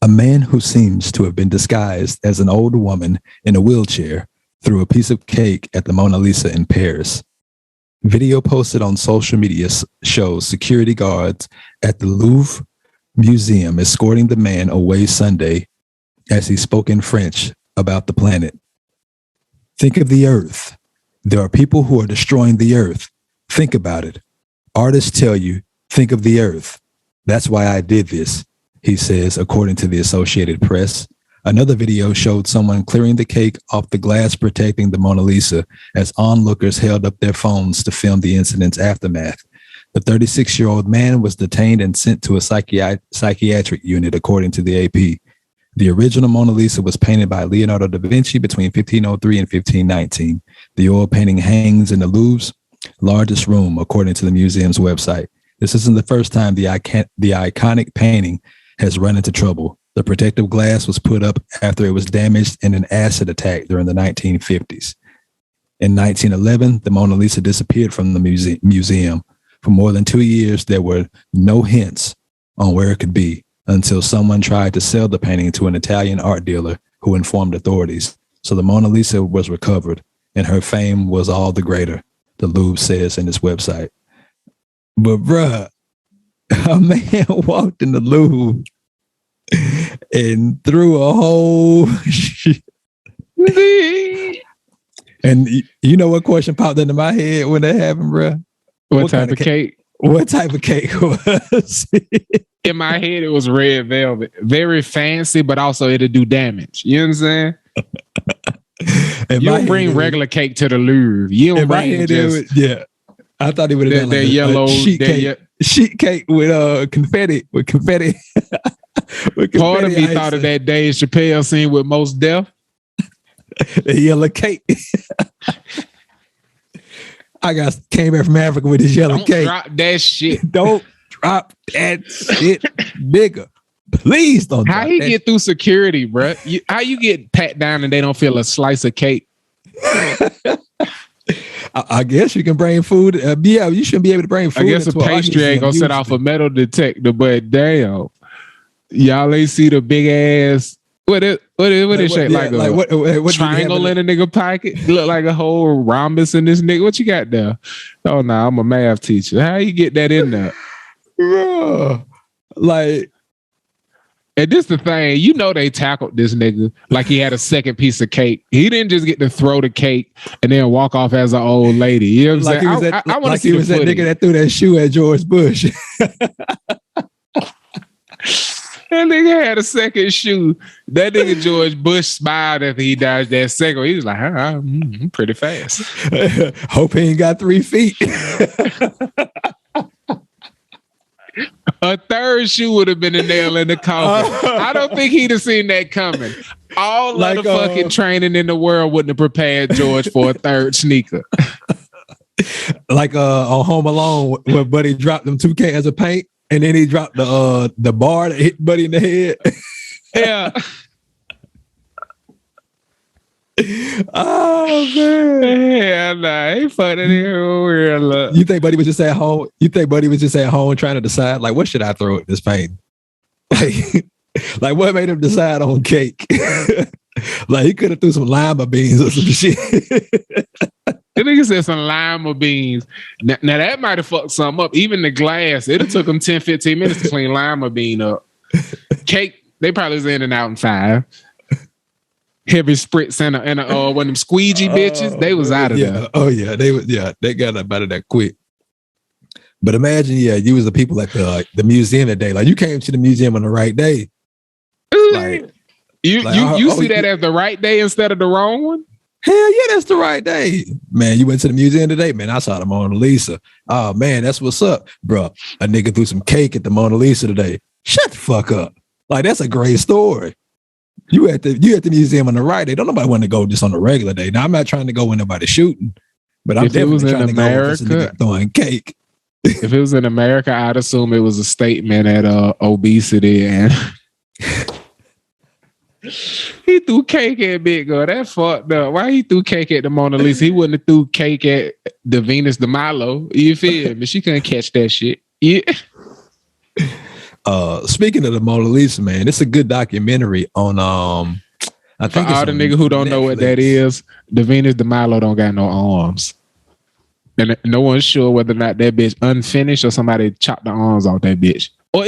A man who seems to have been disguised as an old woman in a wheelchair threw a piece of cake at the Mona Lisa in Paris. Video posted on social media shows security guards at the Louvre Museum escorting the man away Sunday as he spoke in French about the planet. Think of the earth. There are people who are destroying the earth. Think about it. Artists tell you, think of the earth. That's why I did this, he says, according to the Associated Press. Another video showed someone clearing the cake off the glass protecting the Mona Lisa as onlookers held up their phones to film the incident's aftermath. The 36-year-old man was detained and sent to a psychiatric unit, according to the AP. The original Mona Lisa was painted by Leonardo da Vinci between 1503 and 1519. The oil painting hangs in the Louvre's largest room, according to the museum's website. This isn't the first time the iconic painting has run into trouble. The protective glass was put up after it was damaged in an acid attack during the 1950s. In 1911, the Mona Lisa disappeared from the museum. For more than 2 years, there were no hints on where it could be until someone tried to sell the painting to an Italian art dealer who informed authorities. So the Mona Lisa was recovered, and her fame was all the greater, the Louvre says in its website. But bruh, a man walked in the Louvre and threw a whole shit. And you know what question popped into my head when that happened, bruh? What type of cake? What type of cake was it? In my head, it was red velvet. Very fancy, but also it'll do damage. You know what I'm saying? You don't bring regular cake to the Louvre. You don't bring just... Yeah. I thought he would have done like yellow sheet cake with confetti. Part of me thought of that Dave Chappelle scene with Mos Def. The yellow cake. I came back from Africa with this yellow cake. Don't drop that shit. Don't drop that shit, nigga. Please don't. How you get through security, bro? How you get pat down and they don't feel a slice of cake? I guess you can bring food. Yeah, you shouldn't be able to bring food. I guess a pastry ain't gonna set off a metal detector, but damn, y'all ain't see the big ass. What is shape like a triangle in a nigga pocket? Look like a whole rhombus in this nigga. What you got there? Oh no, I'm a math teacher. How you get that in there? Bro, like And this the thing, you know, they tackled this nigga like he had a second piece of cake. He didn't just get to throw the cake and then walk off as an old lady. You know what I'm saying? I want to see he was that nigga that threw that shoe at George Bush. That nigga had a second shoe. That nigga George Bush smiled after he dodged that second. He was like, I'm pretty fast. Hope he ain't got 3 feet. A third shoe would have been a nail in the coffin. I don't think he'd have seen that coming. All of the fucking training in the world wouldn't have prepared George for a third sneaker. Like on Home Alone, where Buddy dropped them 2 cans of paint, and then he dropped the bar that hit Buddy in the head. Yeah. Oh man. Yeah, nah, he fucking here. You think Buddy was just at home? Trying to decide, like, what should I throw at this paint? Like what made him decide on cake? Like he could have threw some lima beans or some shit. The nigga said some lima beans. Now that might have fucked something up. Even the glass, it took them 10, 15 minutes to clean lima bean up. Cake, they probably was in and out in 5. Heavy spritz and one of them squeegee bitches, they was out of there. Oh yeah, they got up out of that quick. But imagine, you was the people at the museum that day. Like you came to the museum on the right day. Like you see that as the right day instead of the wrong one? Hell yeah, that's the right day. Man, you went to the museum today? Man, I saw the Mona Lisa. Oh man, that's what's up, bro. A nigga threw some cake at the Mona Lisa today. Shut the fuck up. Like that's a great story. You at the museum on the right day. Don't nobody want to go just on a regular day. Now I'm not trying to go when nobody's shooting, but I'm definitely trying to go with nigga throwing cake. If it was in America, I'd assume it was a statement at obesity and he threw cake at Big Girl. That fucked up. Why he threw cake at the Mona Lisa? He wouldn't have threw cake at the Venus de Milo. You feel me? She couldn't catch that shit. Yeah. Speaking of the Mona Lisa, man, it's a good documentary on I think for all the nigga who don't know what that is, the Venus de Milo don't got no arms. And no one's sure whether or not that bitch unfinished or somebody chopped the arms off that bitch. Or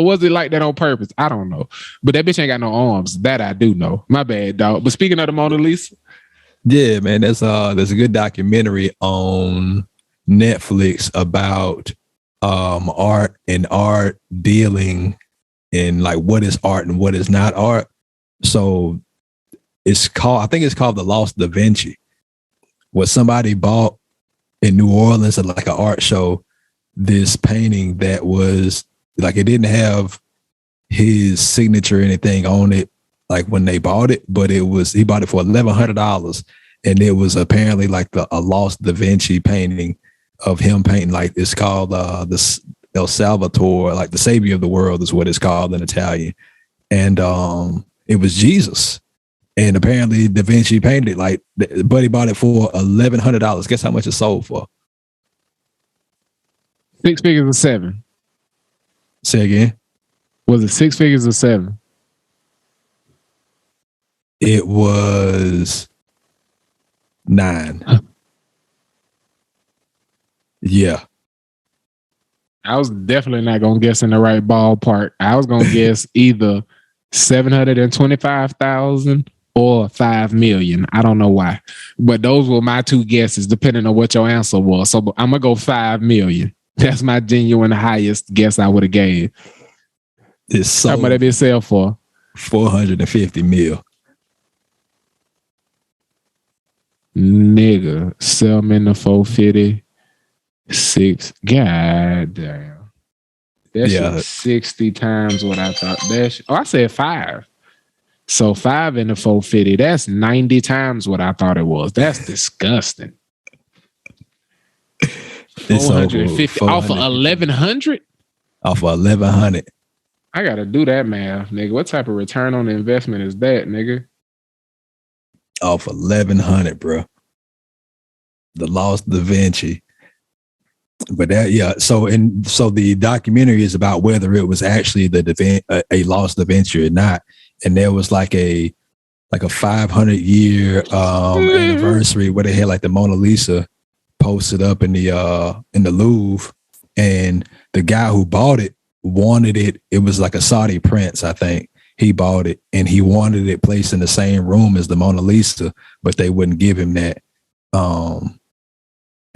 was it like that on purpose? I don't know. But that bitch ain't got no arms. That I do know. My bad, dog. But speaking of the Mona Lisa. Yeah, man, there's a good documentary on Netflix about art and art dealing and like what is art and what is not art. So I think it's called The Lost Da Vinci. What somebody bought in New Orleans at like an art show, this painting that was like, it didn't have his signature or anything on it, like when they bought it, but he bought it for $1,100. And it was apparently like a Lost Da Vinci painting of him painting, like it's called the El Salvatore, like the savior of the world is what it's called in Italian. And it was Jesus. And apparently Da Vinci painted it, like Buddy bought it for $1,100. Guess how much it sold for? 6 figures or 7? Say again. Was it 6 figures or 7? It was 9. Yeah. I was definitely not going to guess in the right ballpark. I was going to guess either 725,000 or 5 million. I don't know why, but those were my 2 guesses, depending on what your answer was. So I'm gonna go 5 million. That's my genuine highest guess I would have gave. It's so how much did it sell for? 450 mil. Nigga, sell me in the 456. God damn. That shit was 60 times what I thought. I said 5. So 5 in the 450, that's 90 times what I thought it was. That's disgusting. 450 off of 1,100? Off of 1,100. I gotta do that math, nigga. What type of return on the investment is that, nigga? Off 1,100, bro. The Lost Da Vinci. But so the documentary is about whether it was actually a Lost Da Vinci or not. And there was like a 500-year anniversary where they had like the Mona Lisa posted up in the Louvre, and the guy who bought it wanted it. It was like a Saudi prince, I think, he bought it, and he wanted it placed in the same room as the Mona Lisa, but they wouldn't give him that.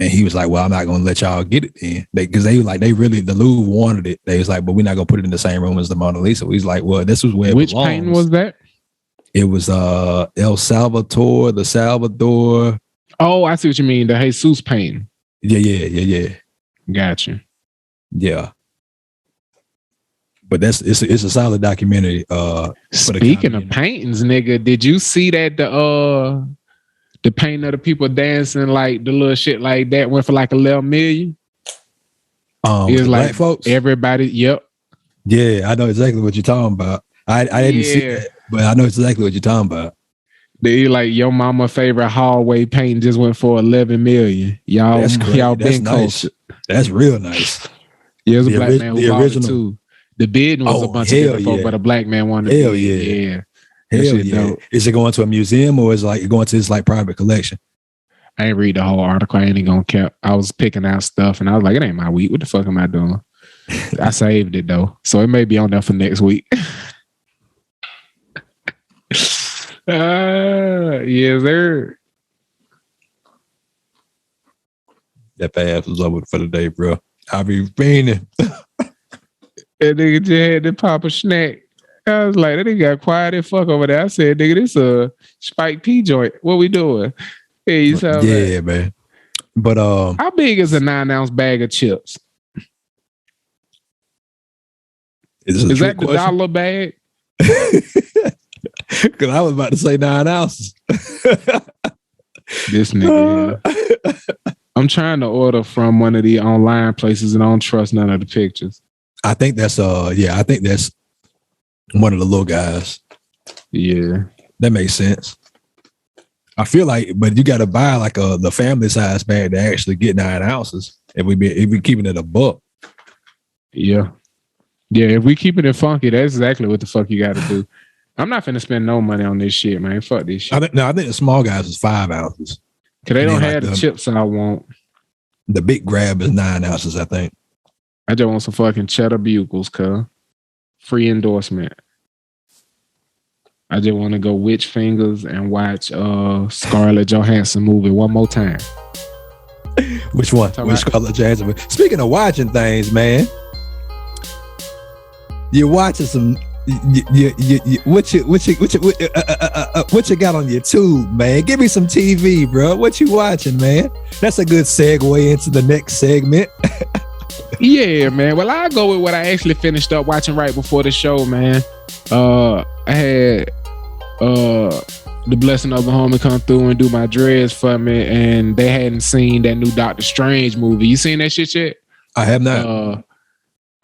And he was like, well, I'm not going to let y'all get it then. The Louvre wanted it. They was like, but we're not going to put it in the same room as the Mona Lisa. He's like, well, this was where it Which belongs. painting was that? It was the Salvador. Oh, I see what you mean. The Jesus painting. Yeah. Gotcha. Yeah. But it's a solid documentary. Speaking of paintings, nigga, did you see that the painting of the people dancing, like the little shit like that, went for like 11 million? It was like black folks. Everybody. Yep. Yeah, I know exactly what you're talking about. I didn't see it, but I know exactly what you're talking about. They like your mama favorite hallway painting just went for 11 million. Y'all been nice. That's real nice. Yeah, it was a black man who bought it too. The bidding was a bunch of different folk, but a black man wanted to bid. Yeah. Hell yeah. Dope. Is it going to a museum or is it like going to his like private collection? I ain't read the whole article. I ain't even gonna cap. I was picking out stuff and I was like, it ain't my week. What the fuck am I doing? I saved it though. So it may be on there for next week. Yes, sir. That pass was over for the day, bro. I'll be fiending. That nigga just had to pop a snack. I was like, that nigga got quiet as fuck over there. I said, nigga, this a Spike P joint. What we doing? Hey, you sound yeah, man. But how big is a 9-ounce bag of chips? Is that the dollar bag? Because I was about to say 9 ounces. This nigga. I'm trying to order from one of the online places and I don't trust none of the pictures. I think that's I think that's one of the little guys. Yeah. That makes sense. I feel like, but you got to buy like the family size bag to actually get 9 ounces. If we keeping it a buck. Yeah. Yeah, if we keeping it funky, that's exactly what the fuck you got to do. I'm not finna spend no money on this shit, man. Fuck this shit. I think the small guys is 5 ounces. Cause they don't have the chips I want. The big grab is 9 ounces, I think. I just want some fucking cheddar bugles, cuz. Free endorsement. I just want to go witch fingers and watch Scarlett Johansson movie one more time. Which one? Which Scarlett Johansson? Speaking of watching things, man, you're watching some. What you got on your tube, man? Give me some TV, bro. What you watching, man? That's a good segue into the next segment. Yeah, man. Well, I'll go with what I actually finished up watching right before the show, man. I had the blessing of a homie come through and do my dreads for me, and they hadn't seen that new Doctor Strange movie. You seen that shit yet? I have not.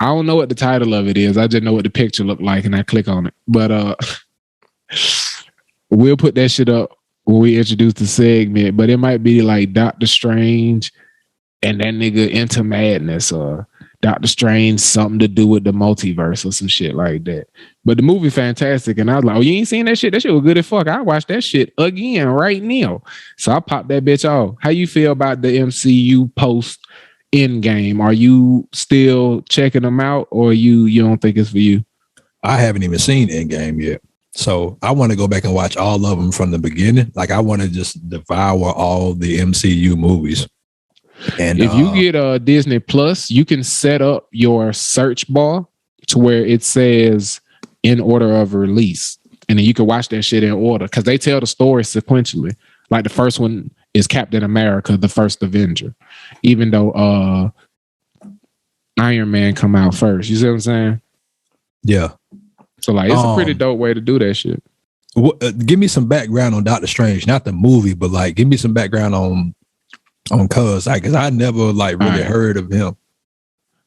I don't know what the title of it is. I just know what the picture looked like, and I click on it. But we'll put that shit up when we introduce the segment. But it might be like Doctor Strange and that nigga Into Madness, or Doctor Strange something to do with the multiverse or some shit like that. But the movie fantastic, and I was like, oh, you ain't seen that shit? That shit was good as fuck. I watched that shit again right now. So I popped that bitch off. How you feel about the MCU post Endgame? Are you still checking them out, or you don't think it's for you? I haven't even seen Endgame yet. So I want to go back and watch all of them from the beginning. Like, I want to just devour all the MCU movies. And if you get Disney Plus, you can set up your search bar to where it says in order of release, and then you can watch that shit in order, because they tell the story sequentially. Like, the first one is Captain America, the first Avenger, even though Iron Man come out first. You see what I'm saying? Yeah. So like, it's a pretty dope way to do that shit. Give me some background on Doctor Strange, not the movie, but like, give me some background on Cuz, like, because I never like really heard of him.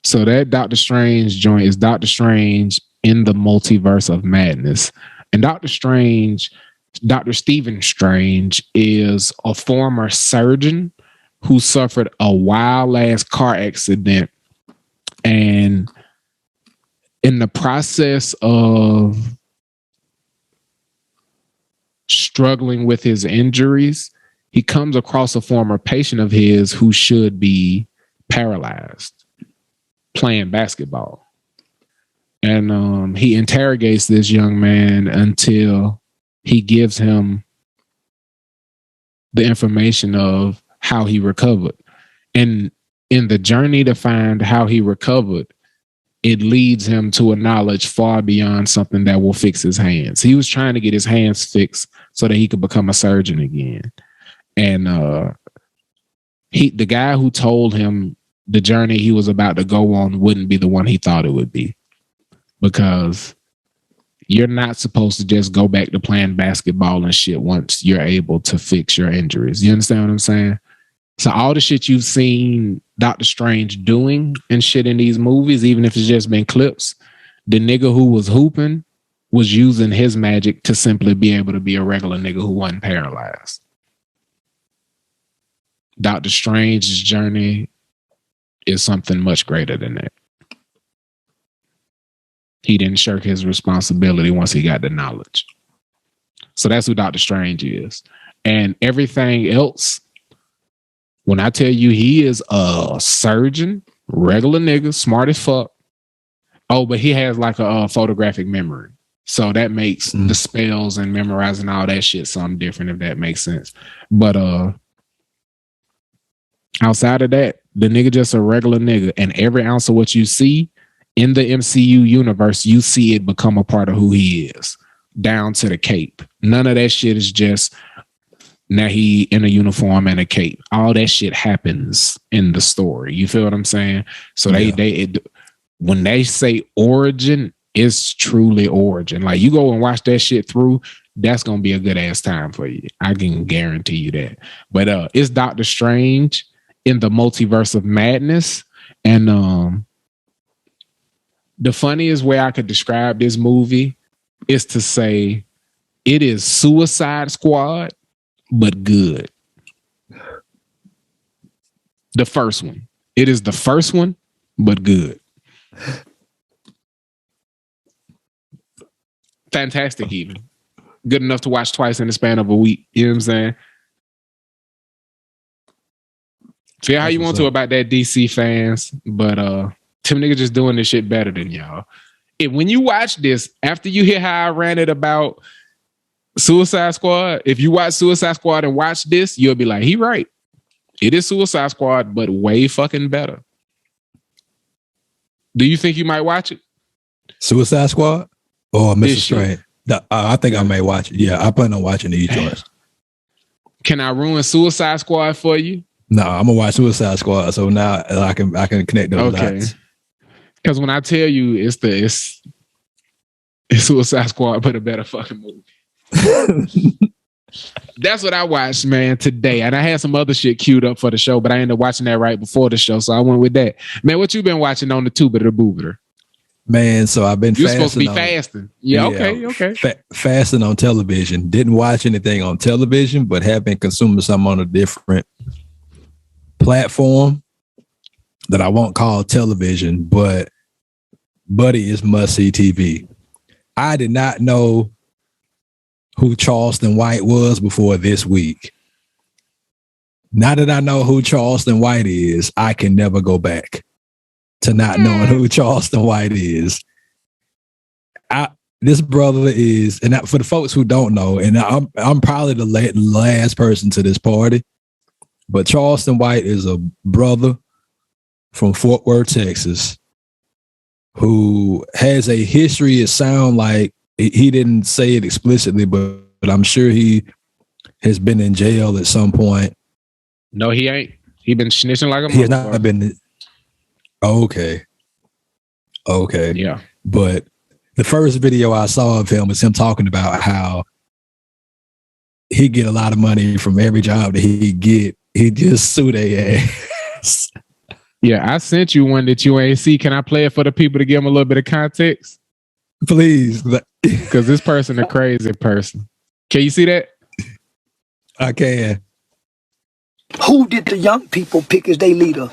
So that Doctor Strange joint is Doctor Strange in the Multiverse of Madness, and Doctor Stephen Strange is a former surgeon who suffered a wild ass car accident, and in the process of struggling with his injuries, he comes across a former patient of his who should be paralyzed playing basketball. And he interrogates this young man until he gives him the information of how he recovered. And in the journey to find how he recovered, it leads him to a knowledge far beyond something that will fix his hands. He was trying to get his hands fixed so that he could become a surgeon again. And the guy who told him the journey he was about to go on wouldn't be the one he thought it would be. Because you're not supposed to just go back to playing basketball and shit once you're able to fix your injuries. You understand what I'm saying? So all the shit you've seen Doctor Strange doing and shit in these movies, even if it's just been clips, the nigga who was hooping was using his magic to simply be able to be a regular nigga who wasn't paralyzed. Doctor Strange's journey is something much greater than that. He didn't shirk his responsibility once he got the knowledge. So that's who Doctor Strange is. And everything else, when I tell you he is a surgeon, regular nigga, smart as fuck. Oh, but he has like a photographic memory. So that makes the spells and memorizing all that shit something different, if that makes sense. But outside of that, the nigga just a regular nigga. And every ounce of what you see in the MCU universe, you see it become a part of who he is, down to the cape. None of that shit is just now he in a uniform and a cape. All that shit happens in the story. You feel what I'm saying? So when they say origin, it's truly origin. Like you go and watch that shit through, that's gonna be a good ass time for you. I can guarantee you that. But it's Doctor Strange in the multiverse of madness. And the funniest way I could describe this movie is to say it is Suicide Squad, but good. The first one. It is the first one, but good. Fantastic, even. Good enough to watch twice in the span of a week. You know what I'm saying? Feel how you want to about that, DC fans, but Tim nigga just doing this shit better than y'all. When you watch this, after you hear how I ranted about Suicide Squad, if you watch Suicide Squad and watch this, you'll be like, he right. It is Suicide Squad, but way fucking better. Do you think you might watch it? Suicide Squad or Mr. Strange? I think I may watch it. Yeah, I plan on watching these joints. Can I ruin Suicide Squad for you? No, I'm gonna watch Suicide Squad, so now I can connect those dots. Because when I tell you it's Suicide Squad, but a better fucking movie. That's what I watched, man, today. And I had some other shit queued up for the show, but I ended up watching that right before the show, so I went with that. Man, what you been watching on the tuber the boober? Man, so I've been You're supposed to be fasting. Yeah, okay. Fasting on television. Didn't watch anything on television, but have been consuming some on a different platform that I won't call television, but buddy is must-see TV. I did not know who Charleston White was before this week. Now that I know who Charleston White is, I can never go back to not knowing who Charleston White is. This brother is, and for the folks who don't know, and I'm probably the last person to this party, but Charleston White is a brother from Fort Worth, Texas, who has a history. It sounds like he didn't say it explicitly, but I'm sure he has been in jail at some point. No, he ain't. He been snitching like a motherfucker. He has not been. Okay. Yeah. But the first video I saw of him was him talking about how he get a lot of money from every job that he get. He just sue their ass. Yeah, I sent you one that you ain't see. Can I play it for the people to give them a little bit of context? Please. Because this person a crazy person. Can you see that? I can. Who did the young people pick as their leader?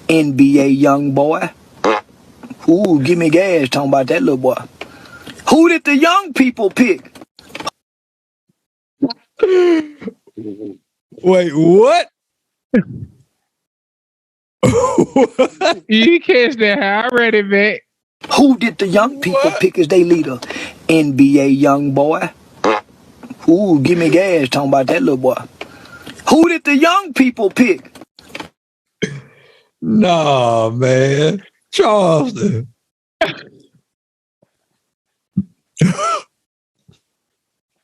NBA young boy. Ooh, give me gas talking about that little boy. Who did the young people pick? Wait, what? You catch that? I read it back. Who did the young people pick as their leader? NBA young boy. Ooh, give me gas talking about that little boy. Who did the young people pick? No, man. Charleston.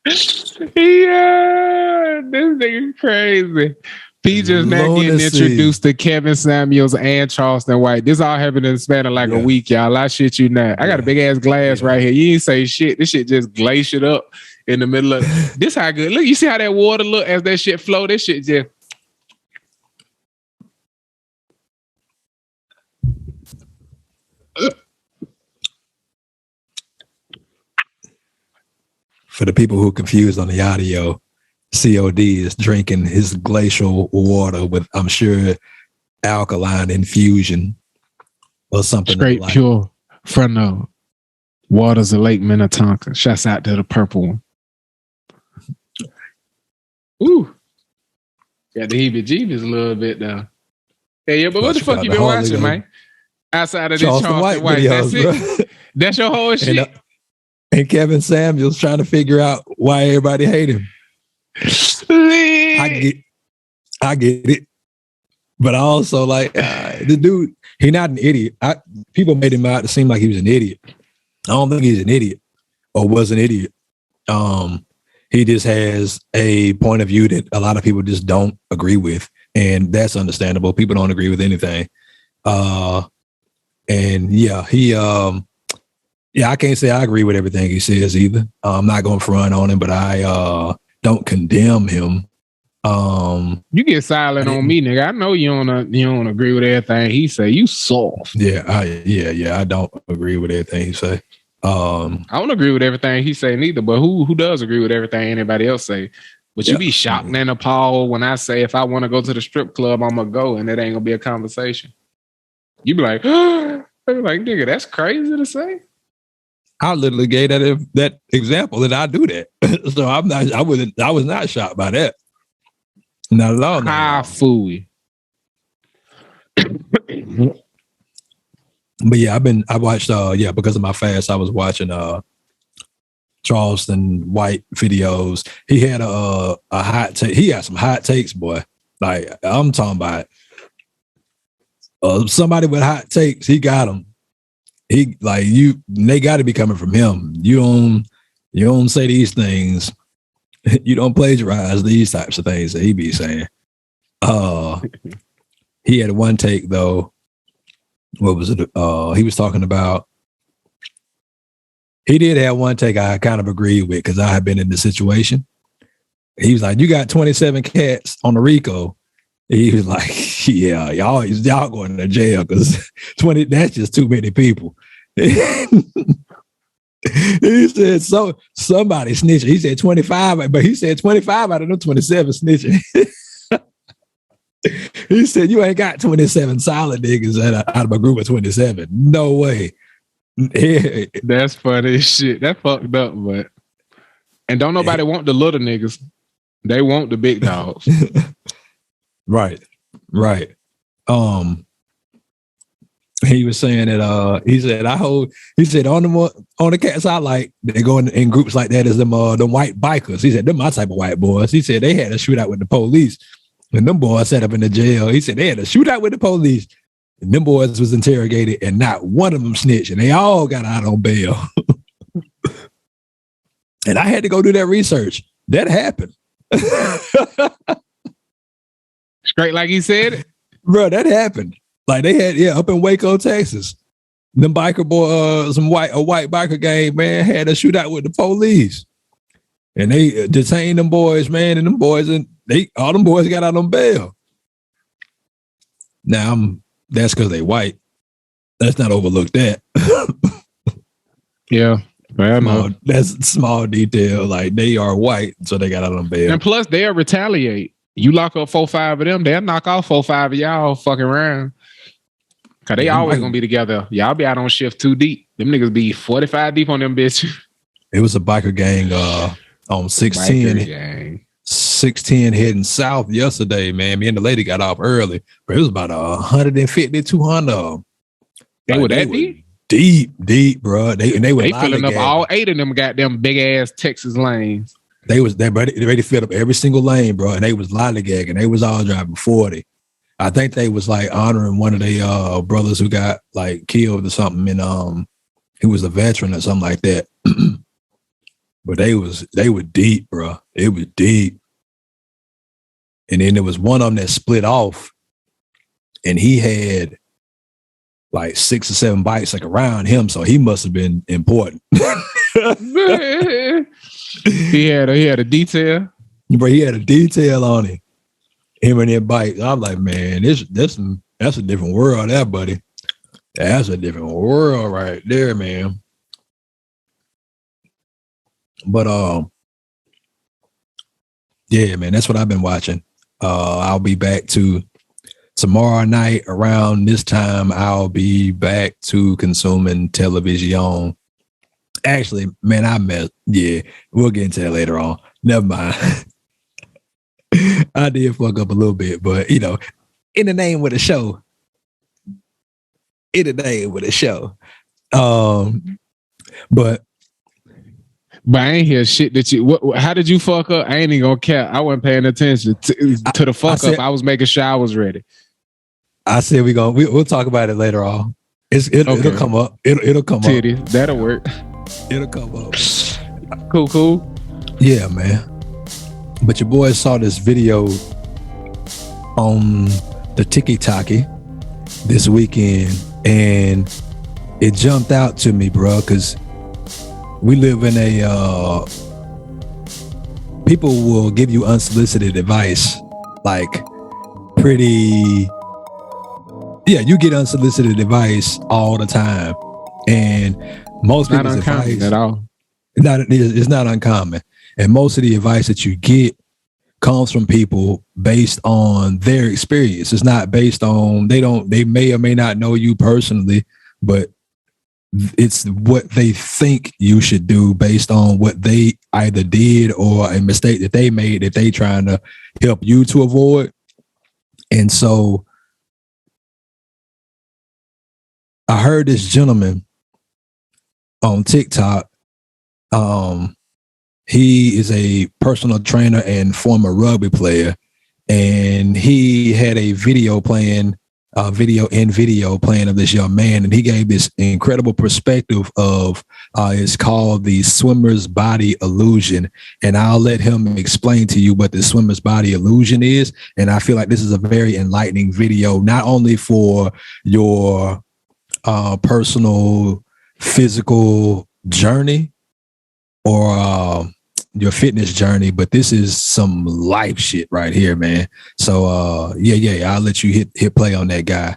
Yeah, this nigga crazy. P just now getting introduced to Kevin Samuels and Charleston White. This all happened in the span of like a week, y'all. I shit you not. I got a big ass glass right here. You ain't say shit. This shit just glaciered up in the middle of this. How good? Look, you see how that water look as that shit flow? This shit just. For the people who are confused on the audio, C.O.D. is drinking his glacial water with, I'm sure, alkaline infusion or something. Straight like pure from the waters of Lake Minnetonka. Shouts out to the purple one. Ooh. Got the heebie-jeebies a little bit though. Hey, yeah, but what the fuck you been watching, man? Outside of this Charleston White videos, that's it. That's your whole shit. And Kevin Samuels trying to figure out why everybody hate him. I get it. But I also like the dude, he not an idiot. People made him out to seem like he was an idiot. I don't think he's an idiot or was an idiot. He just has a point of view that a lot of people just don't agree with. And that's understandable. People don't agree with anything. And yeah, I can't say I agree with everything he says either. I'm not going to front on him, but I don't condemn him. You get silent on me, nigga. I know you don't agree with everything he say. You soft. Yeah, I don't agree with everything he say. I don't agree with everything he say neither, but who does agree with everything anybody else say? But you be shocked and appalled when I say if I want to go to the strip club, I'm gonna go, and it ain't gonna be a conversation. You be like, nigga, that's crazy to say. I literally gave that example that I do that. So I was not shocked by that. Not at all. How fooey. But yeah, I watched because of my fast, I was watching Charleston White videos. He had a hot take. He got some hot takes, boy. Like I'm talking about somebody with hot takes, he got them. They got to be coming from him. You don't say these things. You don't plagiarize these types of things that he be saying. He had one take though. What was it? He was talking about. He did have one take I kind of agreed with because I had been in the situation. He was like, "You got 27 cats on the RICO." He was like, "Yeah, y'all going to jail because 20. That's just too many people." He said, "So somebody snitching." He said 25, but he said 25 out of them 27 snitching. He said, "You ain't got 27 solid niggas out of a group of 27. No way." That's funny as shit. That fucked up, but and don't nobody want the little niggas. They want the big dogs. Right. He was saying that he said on the cats I like, they go in groups like that as them white bikers. He said, "Them my type of white boys." He said they had a shootout with the police. And them boys set up in the jail. He said they had a shootout with the police. And them boys was interrogated and not one of them snitched. And they all got out on bail. And I had to go do that research. That happened. Straight like he said it? Bro, that happened. Like they had, up in Waco, Texas. Them biker boy, a white biker gang, man, had a shootout with the police. And they detained them boys, man, and them boys, all them boys got out on bail. Now, that's because they white. Let's not overlook that. Yeah. That's a small detail. Like, they are white, so they got out on bail. And plus, they'll retaliate. You lock up 4-5 of them, they'll knock off 4-5 of y'all fucking around. Because they always going to be together. Y'all be out on shift 2 deep. Them niggas be 45 deep on them bitches. It was a biker gang on 610. 610 heading south yesterday, man. Me and the lady got off early, but it was about 150, 200 of them. They were that deep? deep, bro. They filling up all 8 of them goddamn big ass Texas lanes. They ready to fill up every single lane, bro, and they was lollygagging. They was all driving 40. I think they was like honoring one of their brothers who got like killed or something, and he was a veteran or something like that. But they were deep, bro. It was deep. And then there was one of them that split off, and he had like 6 or 7 bikes like around him, so he must have been important. He had a detail. But he had a detail on him. Him and that bike. I'm like, man, that's a different world, that buddy. That's a different world right there, man. But yeah, man, that's what I've been watching. I'll be back to tomorrow night around this time. I'll be back to consuming television. Actually, man, yeah, we'll get into that later on. Never mind. I did fuck up a little bit, but you know, in the name of the show. But I ain't hear shit that you. How did you fuck up? I ain't even gonna care. I wasn't paying attention to the fuck up. I was making sure I was ready. I said we'll talk about it later on. It'll come up. It'll come Titty. up. That'll work. It'll come up. Cool. Yeah, man. But your boy saw this video on the TikTok this weekend, and it jumped out to me, bro, because we live in a people will give you unsolicited advice, like pretty. Yeah, you get unsolicited advice all the time, and most people's advice at all. It's not uncommon, and most of the advice that you get comes from people based on their experience. It's not based on they may or may not know you personally, but it's what they think you should do based on what they either did or a mistake that they made that they trying to help you to avoid. And so I heard this gentleman on TikTok. He is a personal trainer and former rugby player, and he had a video playing of this young man, and he gave this incredible perspective of it's called the swimmer's body illusion, and I'll let him explain to you what the swimmer's body illusion is. And I feel like this is a very enlightening video, not only for your personal physical journey or your fitness journey, but this is some life shit right here, man. So yeah, I'll let you hit play on that guy.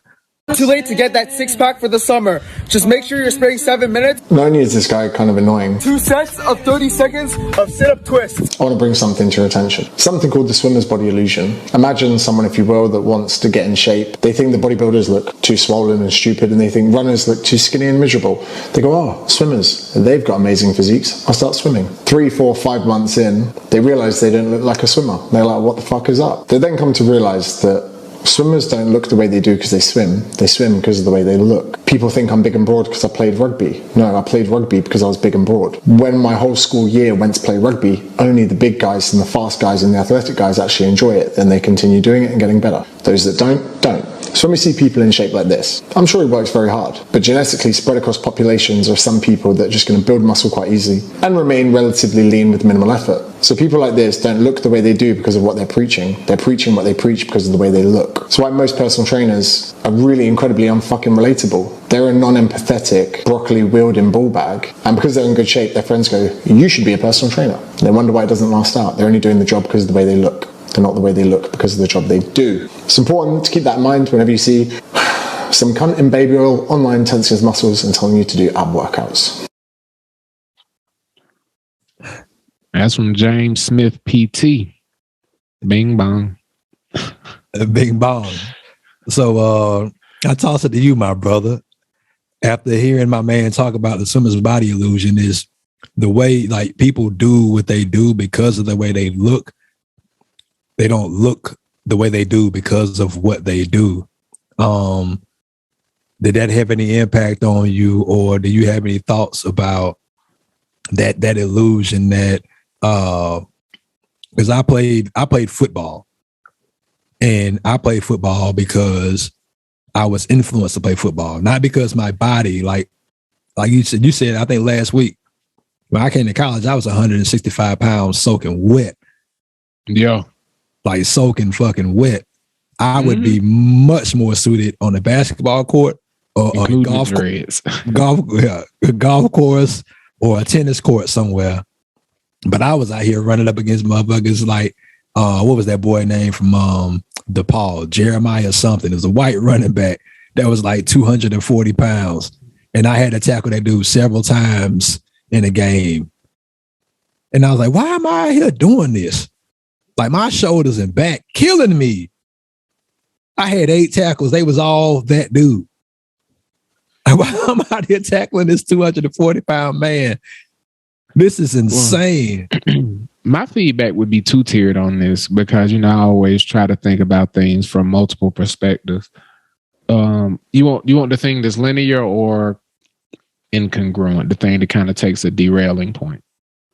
Too late to get that 6-pack for the summer. Just make sure you're spraying 7 minutes. Not only is this guy kind of annoying, 2 sets of 30 seconds of sit-up twists. I want to bring something to your attention. Something called the swimmer's body illusion. Imagine someone, if you will, that wants to get in shape. They think the bodybuilders look too swollen and stupid, and they think runners look too skinny and miserable. They go, oh, swimmers, they've got amazing physiques. I'll start swimming. 3, 4, 5 months in, they realize they don't look like a swimmer. They're like, what the fuck is up? They then come to realize that swimmers don't look the way they do because they swim. They swim because of the way they look. People think I'm big and broad because I played rugby. No, I played rugby because I was big and broad. When my whole school year went to play rugby, only the big guys and the fast guys and the athletic guys actually enjoy it, and they continue doing it and getting better. Those that don't. So when we see people in shape like this, I'm sure he works very hard, but genetically spread across populations are some people that are just going to build muscle quite easily and remain relatively lean with minimal effort. So people like this don't look the way they do because of what they're preaching. They're preaching what they preach because of the way they look. That's why most personal trainers are really incredibly unfucking relatable. They're a non-empathetic, broccoli-wielding ball bag, and because they're in good shape, their friends go, you should be a personal trainer. They wonder why it doesn't last out. They're only doing the job because of the way they look. They're not the way they look because of the job they do. It's important to keep that in mind whenever you see some cunt in baby oil online tensing his muscles and telling you to do ab workouts. That's from James Smith, PT. Bing bong. Bing bong. So I toss it to you, my brother. After hearing my man talk about the swimmer's body illusion, is the way like people do what they do because of the way they look. They don't look the way they do because of what they do. did that have any impact on you, or do you have any thoughts about that illusion that because I played football, and I played football because I was influenced to play football, not because my body, like you said, I think last week when I came to college, I was 165 pounds soaking wet. Yeah. Like soaking fucking wet. I would be much more suited on a basketball court or a golf course or a tennis court somewhere. But I was out here running up against motherfuckers like, what was that boy name from DePaul? Jeremiah something. It was a white running back that was like 240 pounds. And I had to tackle that dude several times in a game. And I was like, why am I out here doing this? Like my shoulders and back killing me. I had 8 tackles. They was all that dude. Why am I out here tackling this 240-pound man? This is insane. My feedback would be two-tiered on this because, I always try to think about things from multiple perspectives. You want the thing that's linear or incongruent, the thing that kind of takes a derailing point?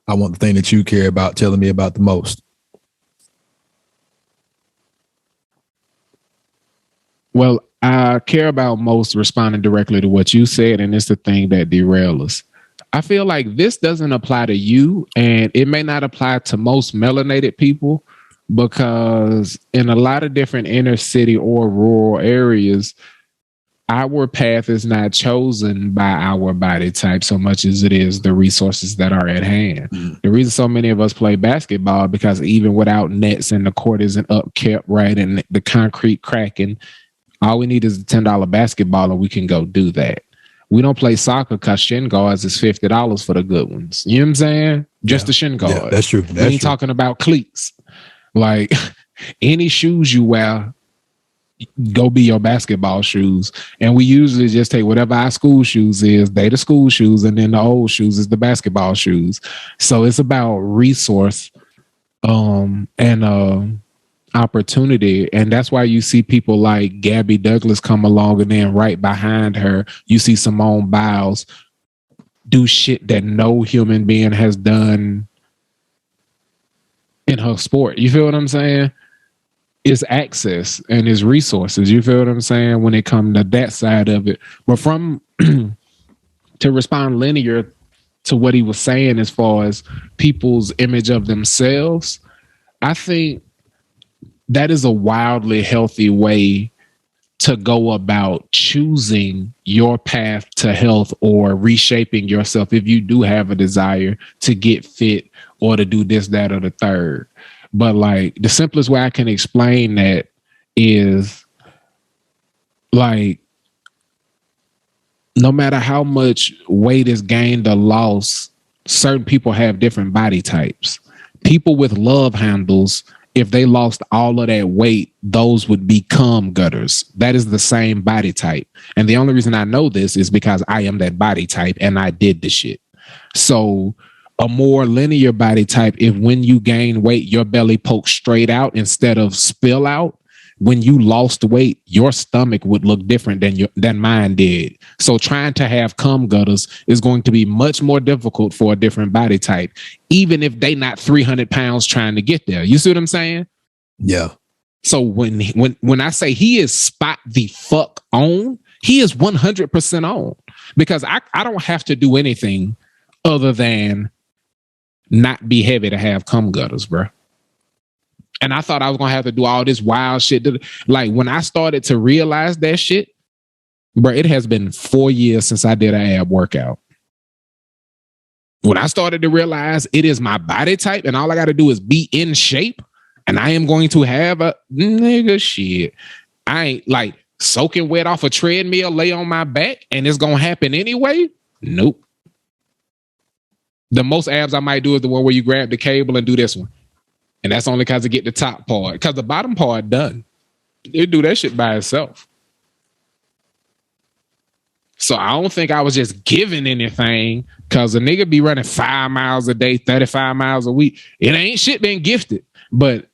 I want the thing that you care about telling me about the most. Well, I care about most responding directly to what you said, and it's the thing that derails us. I feel like this doesn't apply to you, and it may not apply to most melanated people because in a lot of different inner city or rural areas, our path is not chosen by our body type so much as it is the resources that are at hand. The reason so many of us play basketball because even without nets and the court isn't upkept right and the concrete cracking, all we need is a $10 basketball and we can go do that. We don't play soccer because shin guards is $50 for the good ones. You know what I'm saying? Just the shin guard. Yeah, that's true. We ain't talking about cleats. Like any shoes you wear, go be your basketball shoes. And we usually just take whatever our school shoes is, they the school shoes, and then the old shoes is the basketball shoes. So it's about resource and opportunity. And that's why you see people like Gabby Douglas come along, and then right behind her, you see Simone Biles do shit that no human being has done in her sport. You feel what I'm saying? It's access and it's resources. You feel what I'm saying? When it comes to that side of it. But from to respond linear to what he was saying as far as people's image of themselves, I think that is a wildly healthy way to go about choosing your path to health or reshaping yourself if you do have a desire to get fit or to do this, that, or the third. But like the simplest way I can explain that is like no matter how much weight is gained or lost, certain people have different body types. People with love handles, if they lost all of that weight, those would become gutters. That is the same body type. And the only reason I know this is because I am that body type and I did the shit. So a more linear body type, if when you gain weight, your belly pokes straight out instead of spill out, when you lost weight, your stomach would look different than mine did. So trying to have cum gutters is going to be much more difficult for a different body type, even if they not 300 pounds trying to get there. You see what I'm saying? Yeah. So when I say he is spot the fuck on, he is 100% on, because I don't have to do anything other than not be heavy to have cum gutters, bro. And I thought I was going to have to do all this wild shit. Like when I started to realize that shit, bro, it has been 4 years since I did an ab workout. When I started to realize it is my body type and all I got to do is be in shape and I am going to have a nigga shit. I ain't like soaking wet off a treadmill, lay on my back and it's going to happen anyway. Nope. The most abs I might do is the one where you grab the cable and do this one. And that's only because I get the top part. Because the bottom part done. It do that shit by itself. So I don't think I was just giving anything, because a nigga be running 5 miles a day, 35 miles a week. It ain't shit been gifted. But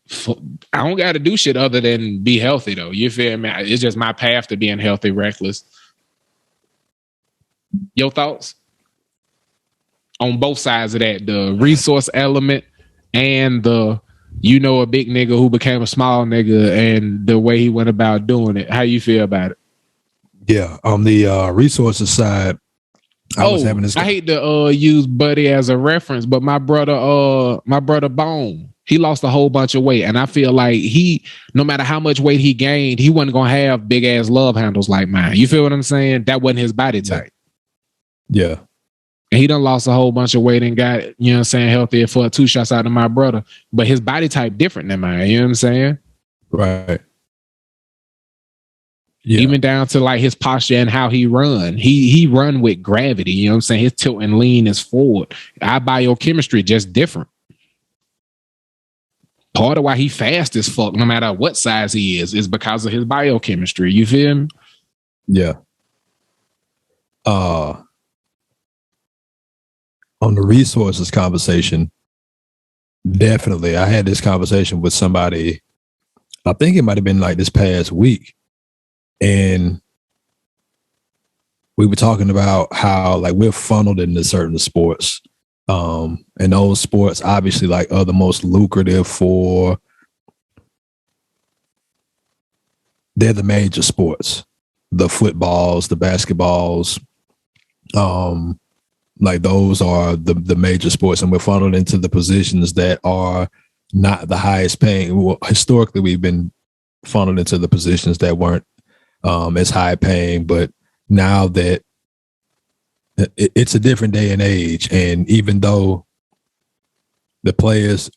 I don't got to do shit other than be healthy, though. You feel me? It's just my path to being healthy, reckless. Your thoughts on both sides of that, the resource element and the, you know, a big nigga who became a small nigga and the way he went about doing it. How you feel about it? Yeah, on the resources side, I was having this. I hate to use Buddy as a reference, but my brother Bone, he lost a whole bunch of weight, and I feel like no matter how much weight he gained, he wasn't gonna have big ass love handles like mine. You feel what I'm saying? That wasn't his body type. Yeah. And he done lost a whole bunch of weight and got, you know what I'm saying, healthier for 2 shots out of my brother. But his body type different than mine. You know what I'm saying? Right. Yeah. Even down to like his posture and how he run. He run with gravity. You know what I'm saying? His tilt and lean is forward. Our biochemistry just different. Part of why he fast as fuck, no matter what size he is because of his biochemistry. You feel me? Yeah. On the resources conversation, definitely. I had this conversation with somebody, I think it might have been like this past week. And we were talking about how like we're funneled into certain sports. And those sports obviously like are the most lucrative they're the major sports. The footballs, the basketballs, like those are the major sports, and we're funneled into the positions that are not the highest paying. Well, historically, we've been funneled into the positions that weren't as high paying, but now that it's a different day and age, and even though the players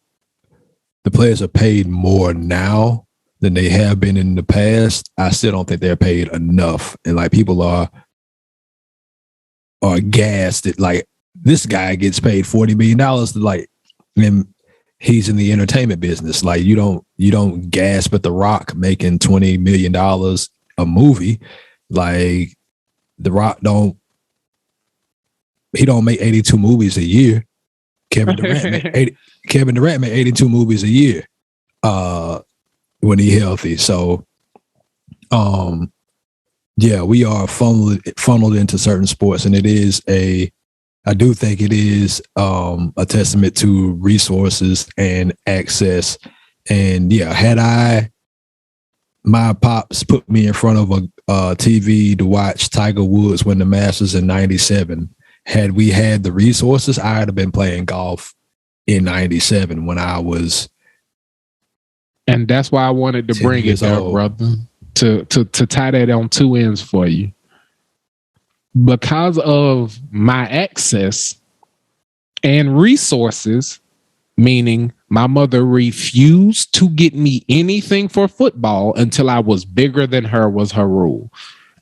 are paid more now than they have been in the past, I still don't think they're paid enough, and like people are gassed at like this guy gets paid $40 million to like, and he's in the entertainment business. Like you don't gasp at The Rock making $20 million a movie. Like The Rock don't make 82 movies a year. Kevin Durant made 82 movies a year when he healthy. So yeah, we are funneled into certain sports, and I do think it is a testament to resources and access. And yeah, my pops put me in front of a TV to watch Tiger Woods win the Masters in '97, had we had the resources, I'd have been playing golf in '97 when I was. And that's why I wanted to bring it up, brother. To tie that on two ends for you. Because of my access and resources, meaning my mother refused to get me anything for football until I was bigger than her was her rule.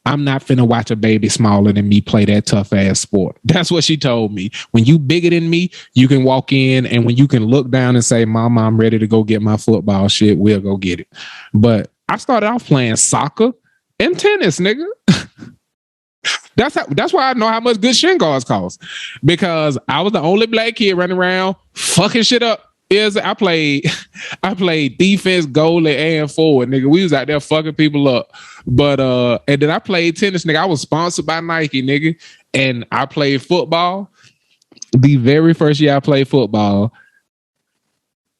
I'm not finna watch a baby smaller than me play that tough ass sport. That's what she told me. When you bigger than me, you can walk in, and when you can look down and say, Mama, I'm ready to go get my football shit, we'll go get it. But I started off playing soccer and tennis, nigga. That's why I know how much good shin guards cost, because I was the only black kid running around fucking shit up. I played defense, goalie, and forward, nigga. We was out there fucking people up. But and then I played tennis, nigga. I was sponsored by Nike, nigga, and I played football. The very first year I played football,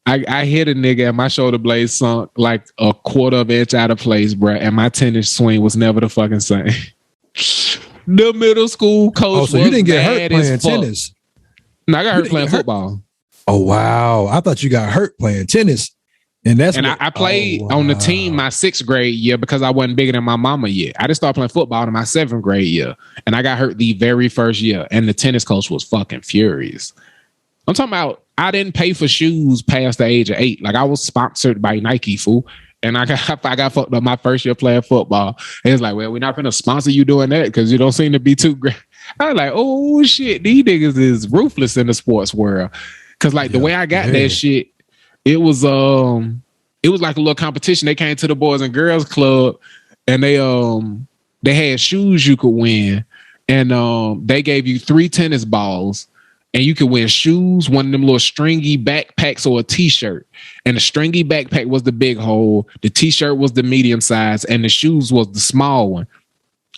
I hit a nigga and my shoulder blade sunk like a quarter of an inch out of place, bro. And my tennis swing was never the fucking same. The middle school coach. Oh, so you didn't get hurt playing tennis? No, I got hurt playing football. Oh wow! I thought you got hurt playing tennis, and I played on the team my 6th grade year because I wasn't bigger than my mama yet. I just started playing football in my 7th grade year, and I got hurt the very first year. And the tennis coach was fucking furious. I'm talking about I didn't pay for shoes past the age of 8. Like I was sponsored by Nike, fool. And I got fucked up my first year playing football. And it's like, well, we're not going to sponsor you doing that because you don't seem to be too great. I was like, oh shit, these niggas is ruthless in the sports world. Cause like the way I got that shit, it was like a little competition. They came to the Boys and Girls Club, and they had shoes you could win, and they gave you 3 tennis balls. And you could win shoes, one of them little stringy backpacks, or a t-shirt. And the stringy backpack was the big hole. The t-shirt was the medium size, and the shoes was the small one.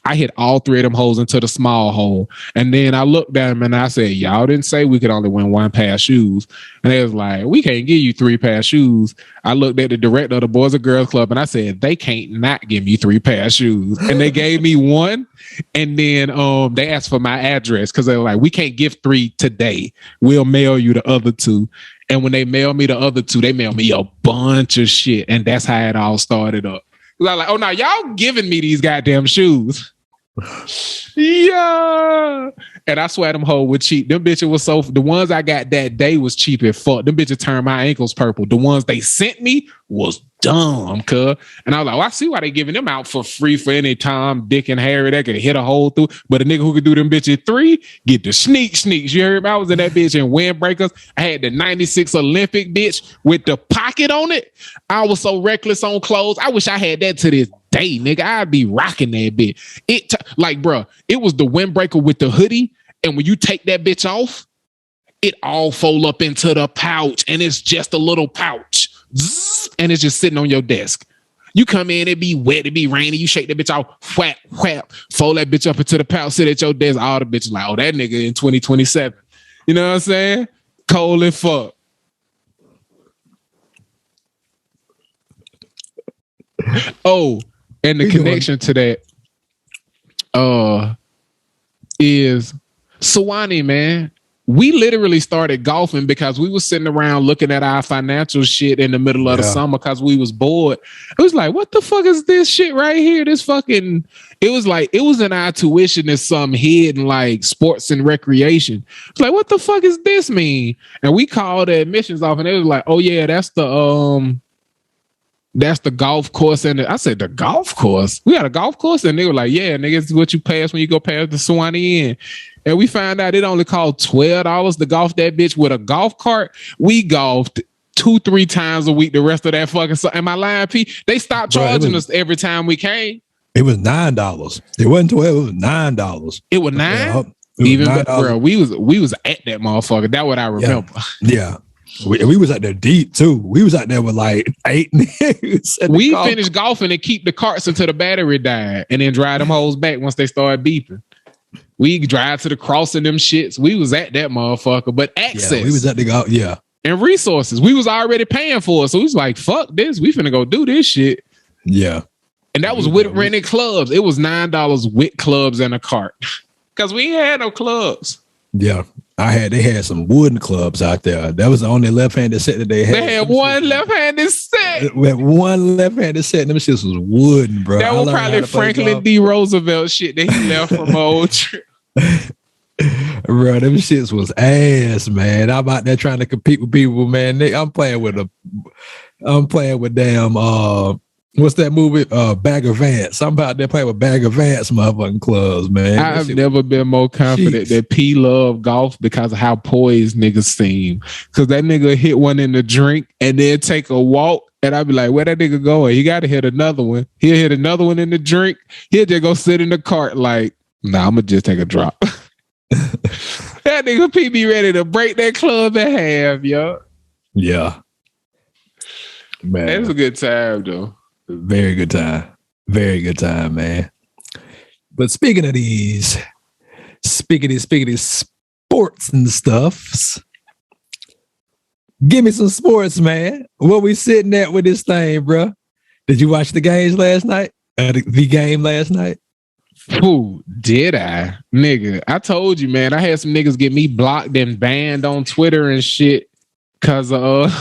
I hit all 3 of them holes into the small hole. And then I looked at them and I said, y'all didn't say we could only win 1 pair of shoes. And they was like, we can't give you 3 pair of shoes. I looked at the director of the Boys and Girls Club and I said, they can't not give me 3 pair of shoes. And they gave me 1. And then they asked for my address because they were like, we can't give 3 today. We'll mail you the other 2. And when they mailed me the other 2, they mailed me a bunch of shit. And that's how it all started up. I was like, oh, now y'all giving me these goddamn shoes. Yeah. And I swear them hoes were cheap. Them bitches was the ones I got that day was cheap as fuck. Them bitches turned my ankles purple. The ones they sent me was dumb, cuz. And I was like, well, I see why they giving them out for free for any Tom, Dick, and Harry that could hit a hole through. But a nigga who could do them bitches 3 get the sneaks. You heard me? I was in that bitch in windbreakers. I had the 96 Olympic bitch with the pocket on it. I was so reckless on clothes. I wish I had that to this day, nigga. I'd be rocking that bitch. Like, bro, it was the windbreaker with the hoodie. And when you take that bitch off, it all fold up into the pouch. And it's just a little pouch. Zzz, and it's just sitting on your desk. You come in, it be wet, it be rainy. You shake that bitch off, whap, whap, fold that bitch up into the pouch, sit at your desk. All the bitches like, oh, that nigga in 2027. You know what I'm saying? Cold and fuck. Oh, and the connection to that is Sewanee, man. We literally started golfing because we was sitting around looking at our financial shit in the middle of the summer because we was bored. It was like, what the fuck is this shit right here? This fucking, it was like, it was in our tuition as some hidden like sports and recreation. It's like, what the fuck is this mean? And we called the admissions off and they was like, oh yeah, that's the golf course. And I said, the golf course? We got a golf course? And they were like, yeah, nigga, it's what you pass when you go past the Sewanee Inn. And we found out it only cost $12 to golf that bitch with a golf cart. We golfed 2-3 times a week the rest of that fucking. Am I lying, P? They stopped charging us every time we came. It was $9. It wasn't 12. It was $9. It was $9? Yeah, even $9. Bro, we was at that motherfucker. That's what I remember. Yeah. We was out there deep too. We was out there with like 8 niggas. We finished golfing and keep the carts until the battery died and then drive them hoes back once they started beeping. We drive to the crossing them shits. We was at that motherfucker. But access. Yeah, we was at the golf. Yeah. And resources. We was already paying for it. So we was like, fuck this. We finna go do this shit. Yeah. And that was with rented clubs. It was $9 with clubs and a cart. Cause we ain't had no clubs. Yeah. They had some wooden clubs out there. That was the only left-handed set that they had. They had one left-handed set. We had one left-handed set. And them shits was wooden, bro. That was probably Franklin D. Roosevelt shit that he left from old trip. Bro, them shits was ass, man. I'm out there trying to compete with people, man. I'm playing with damn what's that movie? Bag of Vance. I'm out there playing with Bag of Vance motherfucking clubs, man. I've never been more confident that P love golf because of how poised niggas seem. Cause that nigga hit one in the drink and then take a walk. And I'd be like, where that nigga going? He got to hit another one. He'll hit another one in the drink. He'll just go sit in the cart like, nah, I'm gonna just take a drop. That nigga P be ready to break that club in half, yo. Yeah. Man. That was a good time though. Very good time. Very good time, man. But speaking of these sports and stuffs, give me some sports, man. Where we sitting at with this thing, bro? Did you watch the games last night? The game last night? Who did I? Nigga, I told you, man. I had some niggas get me blocked and banned on Twitter and shit because of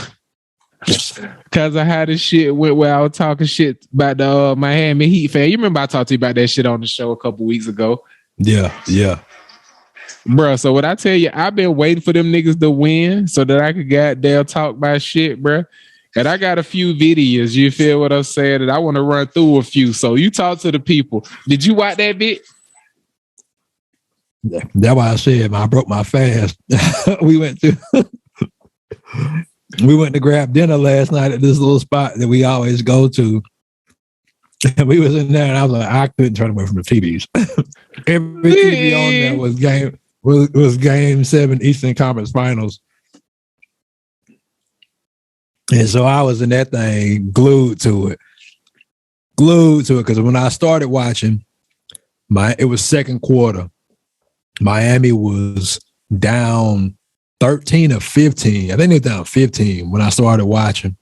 how this shit went where I was talking shit about the Miami Heat fan. You remember I talked to you about that shit on the show a couple weeks ago? Yeah. Bro, so what I tell you, I've been waiting for them niggas to win so that I could goddamn talk about shit, bro. And I got a few videos, you feel what I'm saying? And I want to run through a few. So you talk to the people. Did you watch that bit? Yeah, that's why I said, man, I broke my fast. We went to grab dinner last night at this little spot that we always go to. And we was in there and I was like, I couldn't turn away from the TVs. Every TV on there was game 7 Eastern Conference Finals. And so I was in that thing glued to it. Because when I started watching, It was second quarter. Miami was down 13 or 15. I think they were down 15 when I started watching.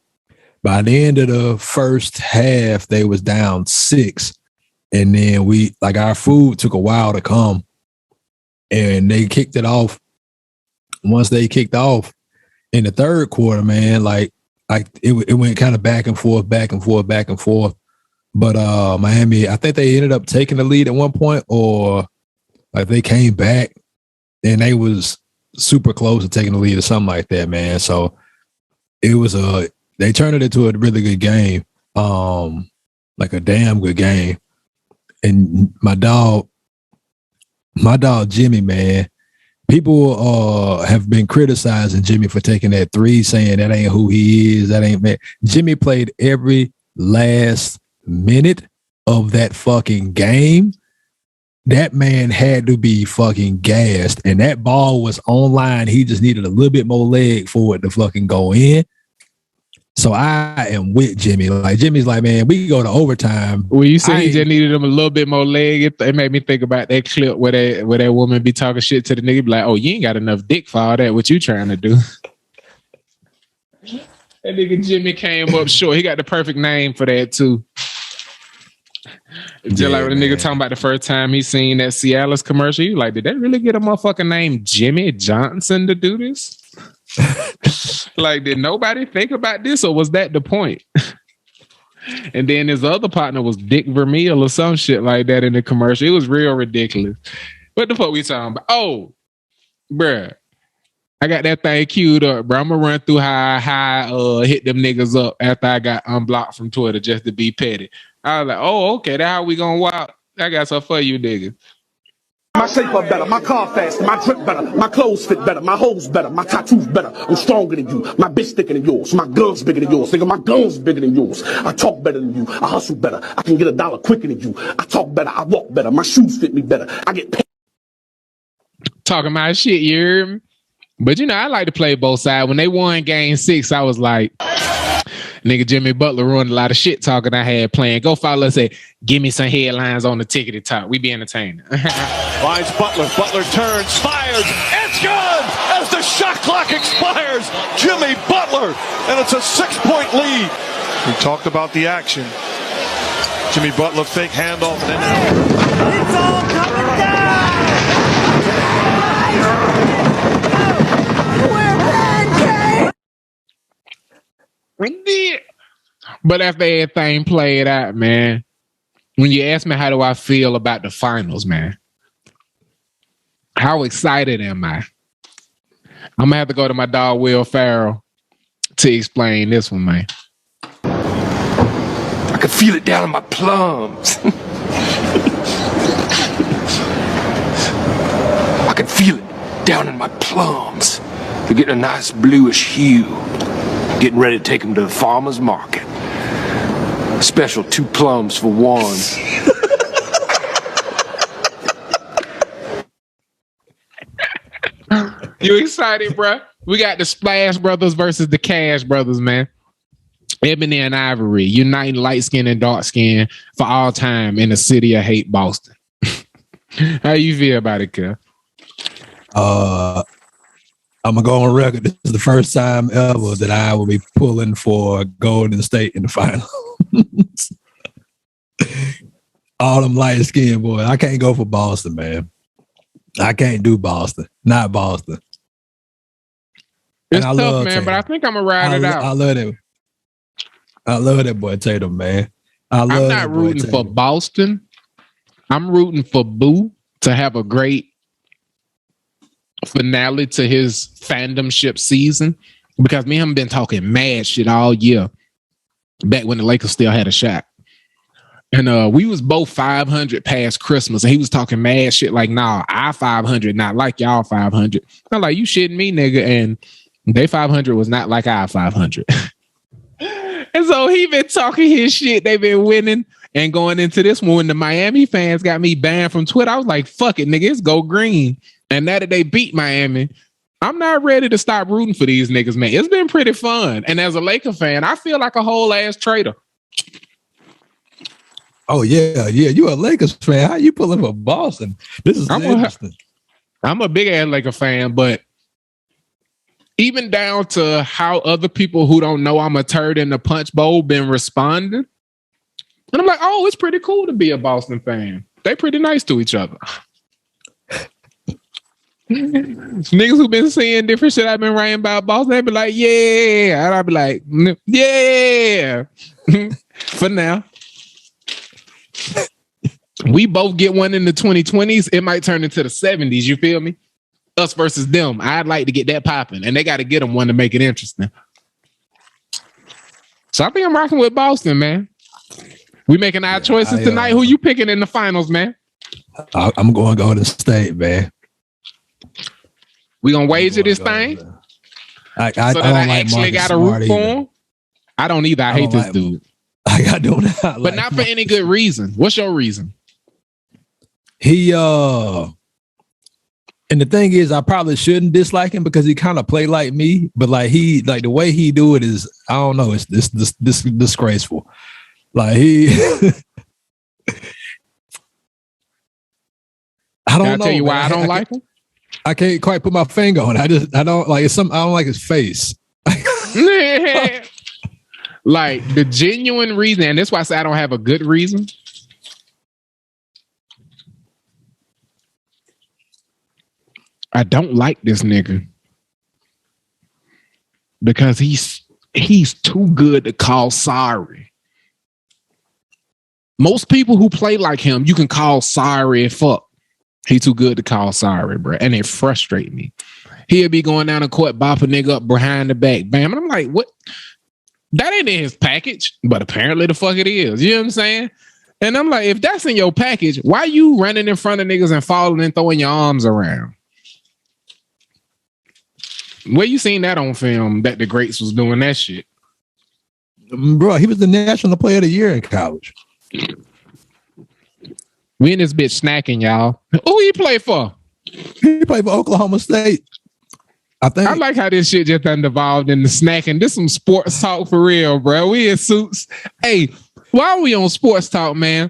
By the end of the first half, they was down 6. And then our food took a while to come. And they kicked it off. Once they kicked off in the third quarter, man, it went kind of back and forth. But Miami, I think they ended up taking the lead at one point, or they came back and they was super close to taking the lead or something like that, man. So it was they turned it into a really good game, like a damn good game. And my dog Jimmy, man, people have been criticizing Jimmy for taking that 3, saying that ain't who he is. That ain't man. Jimmy played every last minute of that fucking game. That man had to be fucking gassed, and that ball was online. He just needed a little bit more leg for it to fucking go in. So I am with Jimmy. Jimmy's like, man, we can go to overtime. When you say he just needed him a little bit more leg, it made me think about that clip where that woman be talking shit to the nigga, be like, oh, you ain't got enough dick for all that. What you trying to do? That nigga Jimmy came up short. He got the perfect name for that too. Just like when the nigga talking about the first time he seen that Cialis commercial, you like, did they really get a motherfucking name Jimmy Johnson to do this? Did nobody think about this, or was that the point? And then his other partner was Dick Vermeil or some shit like that in the commercial. It was real ridiculous. What the fuck we talking about? Oh, bruh. I got that thing queued up, bro. I'm gonna run through how I hit them niggas up after I got unblocked from Twitter just to be petty. I was like, oh, okay, that's how we gonna walk. I got something for you niggas. My shape up better, my car faster, my drip better, my clothes fit better, my hoes better, my tattoos better. I'm stronger than you, my bitch thicker than yours, my guns bigger than yours, nigga, my guns bigger than yours. I talk better than you, I hustle better, I can get $1 quicker than you. I talk better, I walk better, my shoes fit me better, I get paid. Talking my shit, you hear me? But I like to play both sides. When they won game 6, I was like, nigga, Jimmy Butler ruined a lot of shit talking I had playing. Go follow us at Gimme Some Headlines on the ticket at top. We be entertaining. Finds Butler. Butler turns, fires. It's good as the shot clock expires. Jimmy Butler, and it's a 6-point lead. We talked about the action. Jimmy Butler fake handoff. And then it's all coming down. But after everything played out, man, when you ask me how do I feel about the finals, man, how excited am I? I'm gonna have to go to my dog Will Ferrell to explain this one, man. I can feel it down in my plums. I can feel it down in my plums. They're getting a nice bluish hue. Getting ready to take them to the farmer's market. Special 2 plums for 1. You excited, bro? We got the Splash Brothers versus the Cash Brothers, man. Ebony and Ivory, uniting light skin and dark skin for all time in the city of hate, Boston. How you feel about it, Kev? I'm gonna go on record. This is the first time ever that I will be pulling for Golden State in the finals. All them light skinned boys. I can't go for Boston, man. I can't do Boston. Not Boston. It's tough, man, Tatum. But I think I'm gonna ride it out. I love that. I love that boy Tatum, man. I'm not rooting for Boston. I'm rooting for Boo to have a great finale to his fandomship season, because me and him been talking mad shit all year back when the Lakers still had a shot, and we was both 500 past Christmas, and he was talking mad shit like, nah, I 500 not like y'all 500. I'm like, you shitting me, nigga, and they 500 was not like our 500. And so he been talking his shit. They been winning and going into this one. When the Miami fans got me banned from Twitter, I was like, fuck it, nigga, it's go green. And now that they beat Miami, I'm not ready to stop rooting for these niggas, man. It's been pretty fun. And as a Laker fan, I feel like a whole ass traitor. Oh yeah. You a Lakers fan? How you pulling for Boston? This is interesting. I'm a big ass Laker fan, but even down to how other people who don't know I'm a turd in the punch bowl been responding, and I'm like, oh, it's pretty cool to be a Boston fan. They pretty nice to each other. Niggas who been seeing different shit I've been writing about Boston, they be like, yeah, and I be like, yeah. For now. We both get one in the 2020s. It might turn into the 70s. You feel me? Us versus them. I'd like to get that popping, and they got to get them one to make it interesting. So I think I'm rocking with Boston, man. We making our choices tonight. Who you picking in the finals, man? I'm going to go to State, man. We gonna wager this thing. I so that I actually got a root for him. I don't either. I hate this dude. I don't know. But not for any good reason. What's your reason? He and the thing is, I probably shouldn't dislike him because he kind of play like me, but like the way he do it is, I don't know, it's this disgraceful. Like he I don't know. Tell you why I don't like him. I can't quite put my finger on it. I don't like I don't like his face. Like the genuine reason, and that's why I say I don't have a good reason. I don't like this nigga because he's too good to call sorry. Most people who play like him, you can call sorry and fuck. He too good to call sorry, bro. And it frustrates me. He'll be going down the court, bop a nigga up behind the back. Bam. And I'm like, what? That ain't in his package, but apparently the fuck it is. You know what I'm saying? And I'm like, if that's in your package, why you running in front of niggas and falling and throwing your arms around? Where you seen that on film that the greats was doing that shit? Bro, he was the National Player of the Year in college. We in this bitch snacking, y'all. Who he play for? He played for Oklahoma State. I like how this shit just done devolved into snacking. This some sports talk for real, bro. We in suits. Hey, why are we on sports talk, man?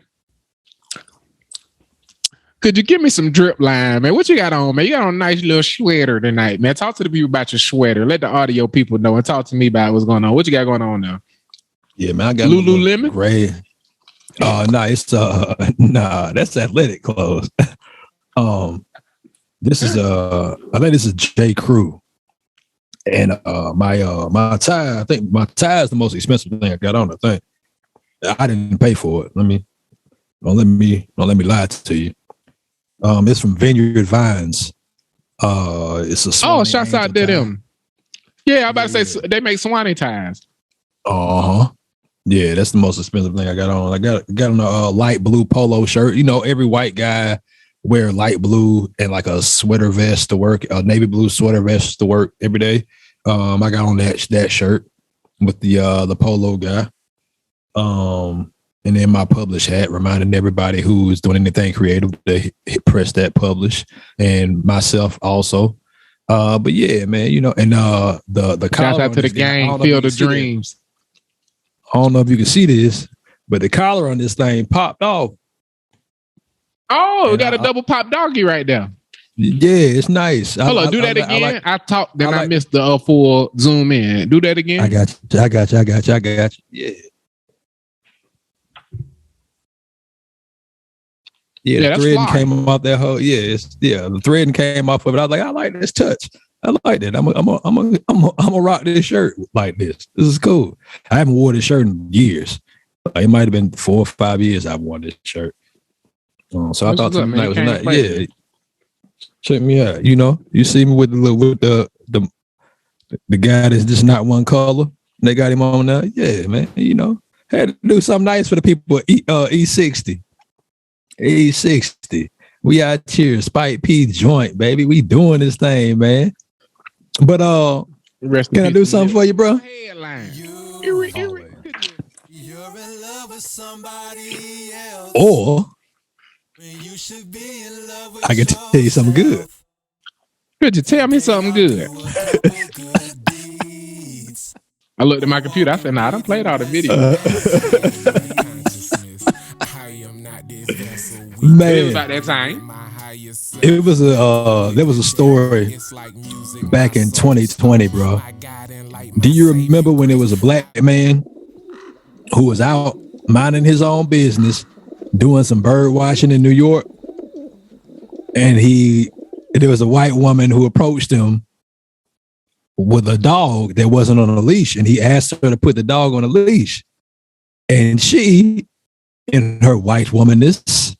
Could you give me some drip line, man? What you got on, man? You got on a nice little sweater tonight, man. Talk to the people about your sweater. Let the audio people know and talk to me about what's going on. What you got going on now? Yeah, man, I got Lululemon. Gray. That's athletic clothes. This is I think this is J. Crew. And my tie, I think my tie is the most expensive thing I got on. I think I didn't pay for it. Don't let me lie to you. It's from Vineyard Vines. It's a Sewanee shouts out to them. Yeah, I'm about to say they make Sewanee ties. Yeah, that's the most expensive thing I got on. I got on a light blue polo shirt. You know, every white guy wear light blue and like a sweater vest to work, a navy blue sweater vest to work every day. I got on that shirt with the polo guy. And then my publish hat, reminding everybody who's doing anything creative to press that publish, and myself also. But yeah, man, you know, and the shout out to the gang, Field of Dreams. I don't know if you can see this, but the collar on this thing popped off. Oh, we got a double pop doggy right there. Yeah, it's nice. Hold on, do that again. I talked, then I missed the full zoom in. Do that again. I got you. Yeah. Yeah, the thread came off that whole. The thread came off of it. I was like, I like this touch. I like that. I'm gonna rock this shirt like this. This is cool. I haven't worn this shirt in years. It might have been 4 or 5 years I've worn this shirt. So I thought tonight was nice. Yeah, check me out. You know, you see me with the guy that's just not one color. They got him on there. Yeah, man. You know, had to do something nice for the people at E60. E60. We out here, Spike P joint, baby. We doing this thing, man. But can I do something for you, bro? You're in love with somebody else. Or you should be in love with I can tell you something good. Could you tell me something good? I looked at my computer. I said, "Nah, I done played all the videos." Man, It was about that time. it was there was a story back in 2020, bro. Do you remember when there was a black man who was out minding his own business, doing some bird watching in New York, and there was a white woman who approached him with a dog that wasn't on a leash, and he asked her to put the dog on a leash, and she, in her white womanness,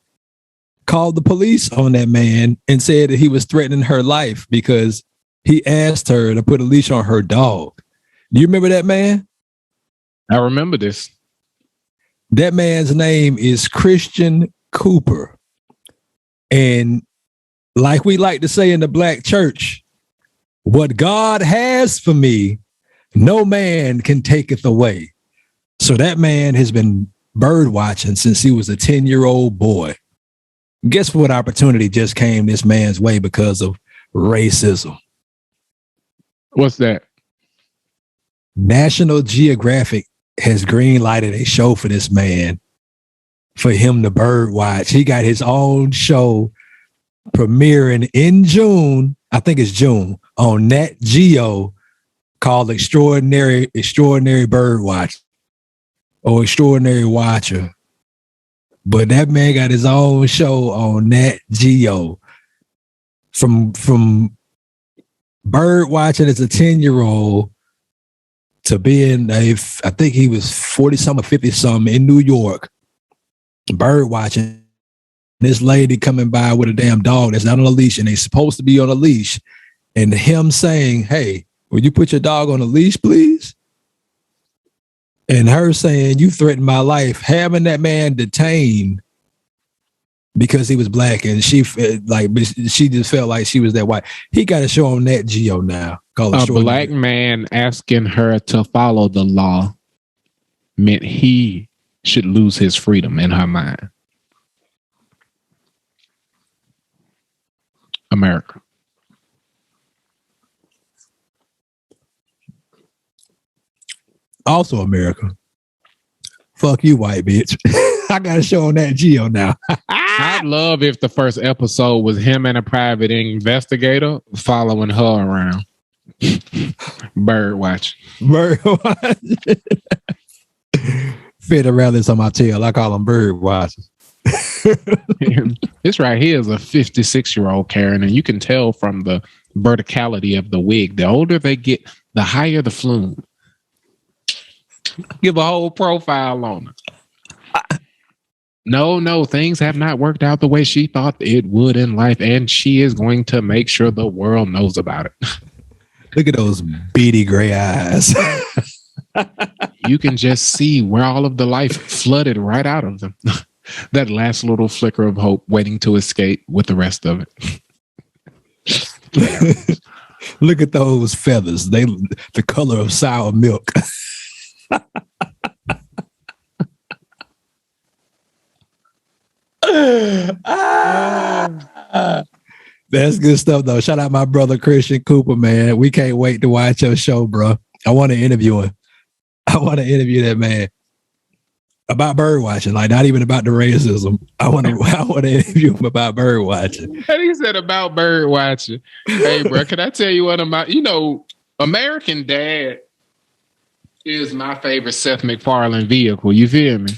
called the police on that man and said that he was threatening her life because he asked her to put a leash on her dog. Do you remember that man? I remember this. That man's name is Christian Cooper. And like we like to say in the black church, what God has for me, no man can taketh away. So that man has been bird watching since he was a 10-year-old boy. Guess what opportunity just came this man's way because of racism? What's that? National Geographic has green-lighted a show for this man, for him to bird watch. He got his own show premiering in June, I think it's June, on Nat Geo, called Extraordinary Bird Watch or Extraordinary Watcher. But that man got his own show on Nat Geo. From bird watching as a 10-year-old to being I think he was 40-something or 50-something in New York, bird watching. This lady coming by with a damn dog that's not on a leash and they supposed to be on a leash, and him saying, "Hey, will you put your dog on a leash, please?" And her saying, "You threatened my life," having that man detained because he was black, and she just felt like she was that white. He got a show on Nat Geo now. A black man asking her to follow the law meant he should lose his freedom in her mind. America. Also America. Fuck you, white bitch. I got a show on Nat Geo now. I'd love if the first episode was him and a private investigator following her around. Bird watch. Bird watch. Fit around this on my tail. I call them bird watches. This right here is a 56-year-old Karen, and you can tell from the verticality of the wig. The older they get, the higher the flume. Give a whole profile on her. No, things have not worked out the way she thought it would in life, and she is going to make sure the world knows about it. Look at those beady gray eyes. You can just see where all of the life flooded right out of them. That last little flicker of hope waiting to escape with the rest of it. Look at those feathers. They the color of sour milk. That's good stuff though. Shout out my brother Christian Cooper, man. We can't wait to watch your show, bro. I want to interview him. I want to interview that man about bird watching, like not even about the racism. I want to interview him about bird watching. And he said about bird watching. Hey, bro, can I tell you what about? American Dad is my favorite Seth MacFarlane vehicle. You feel me?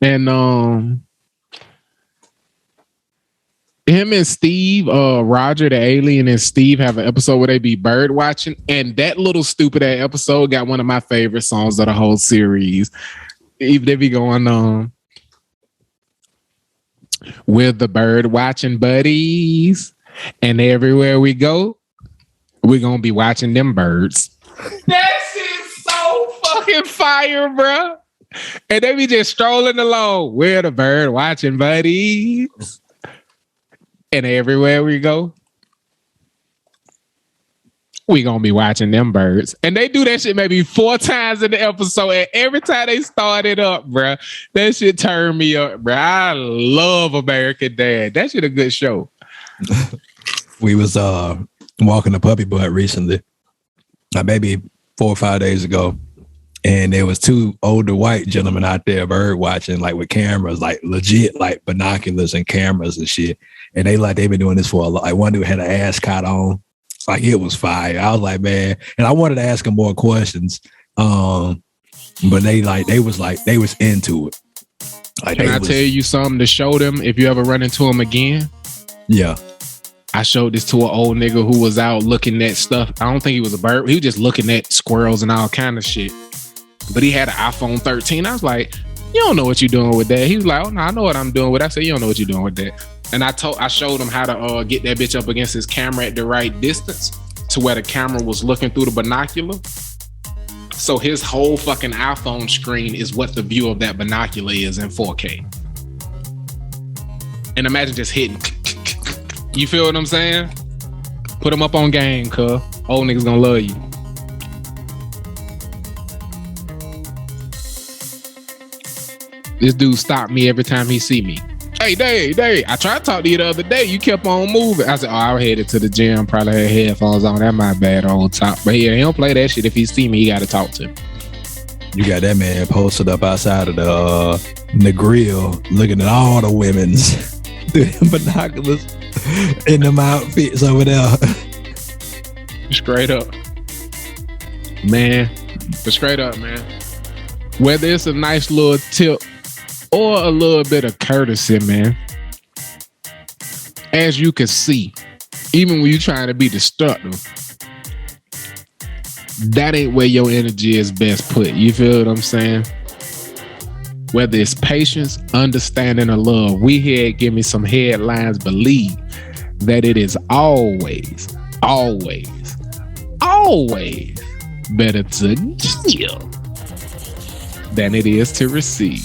And him and Steve, Roger the alien and Steve have an episode where they be bird watching, and that little stupid ass episode got one of my favorite songs of the whole series. They be going on with the bird watching buddies, and everywhere we go, we're gonna be watching them birds. That shit's so fucking fire, bro. And they be just strolling along. We're the bird watching buddies. And everywhere we go, we gonna be watching them birds. And they do that shit maybe 4 times in the episode. And every time they start it up, bruh, that shit turn me up, bruh. I love American Dad. That shit a good show. We was walking the puppy butt recently, maybe 4 or 5 days ago. And there was two older white gentlemen out there bird watching, like with cameras, like legit, like binoculars and cameras and shit. And they've been doing this for a lot. Like one dude had an ascot on. Like it was fire. I was like, man. And I wanted to ask him more questions. But they was into it. Like, can I tell you something to show them if you ever run into them again? Yeah. I showed this to an old nigga who was out looking at stuff. I don't think he was a bird. He was just looking at squirrels and all kind of shit. But he had an iPhone 13. I was like, you don't know what you're doing with that. He was like, oh, no, I know what I'm doing with that. I said, you don't know what you're doing with that. And I showed him how to get that bitch up against his camera at the right distance to where the camera was looking through the binocular. So his whole fucking iPhone screen is what the view of that binocular is in 4K. And imagine just hitting. You feel what I'm saying? Put him up on game, cuz. Old niggas gonna love you. This dude stopped me every time he see me. Hey, Dave, I tried to talk to you the other day. You kept on moving. I said, I was headed to the gym. Probably had headphones on. That my bad on top. But yeah, he don't play that shit. If he see me, he got to talk to me. You got that man posted up outside of the grill looking at all the women's through them binoculars in them outfits over there. Straight up. Man. But straight up, man. Whether it's a nice little tip or a little bit of courtesy, man. As you can see, even when you're trying to be destructive, that ain't where your energy is best put. You feel what I'm saying? Whether it's patience, understanding, or love, we here at Gimme Some Headlines believe that it is always better to give than it is to receive.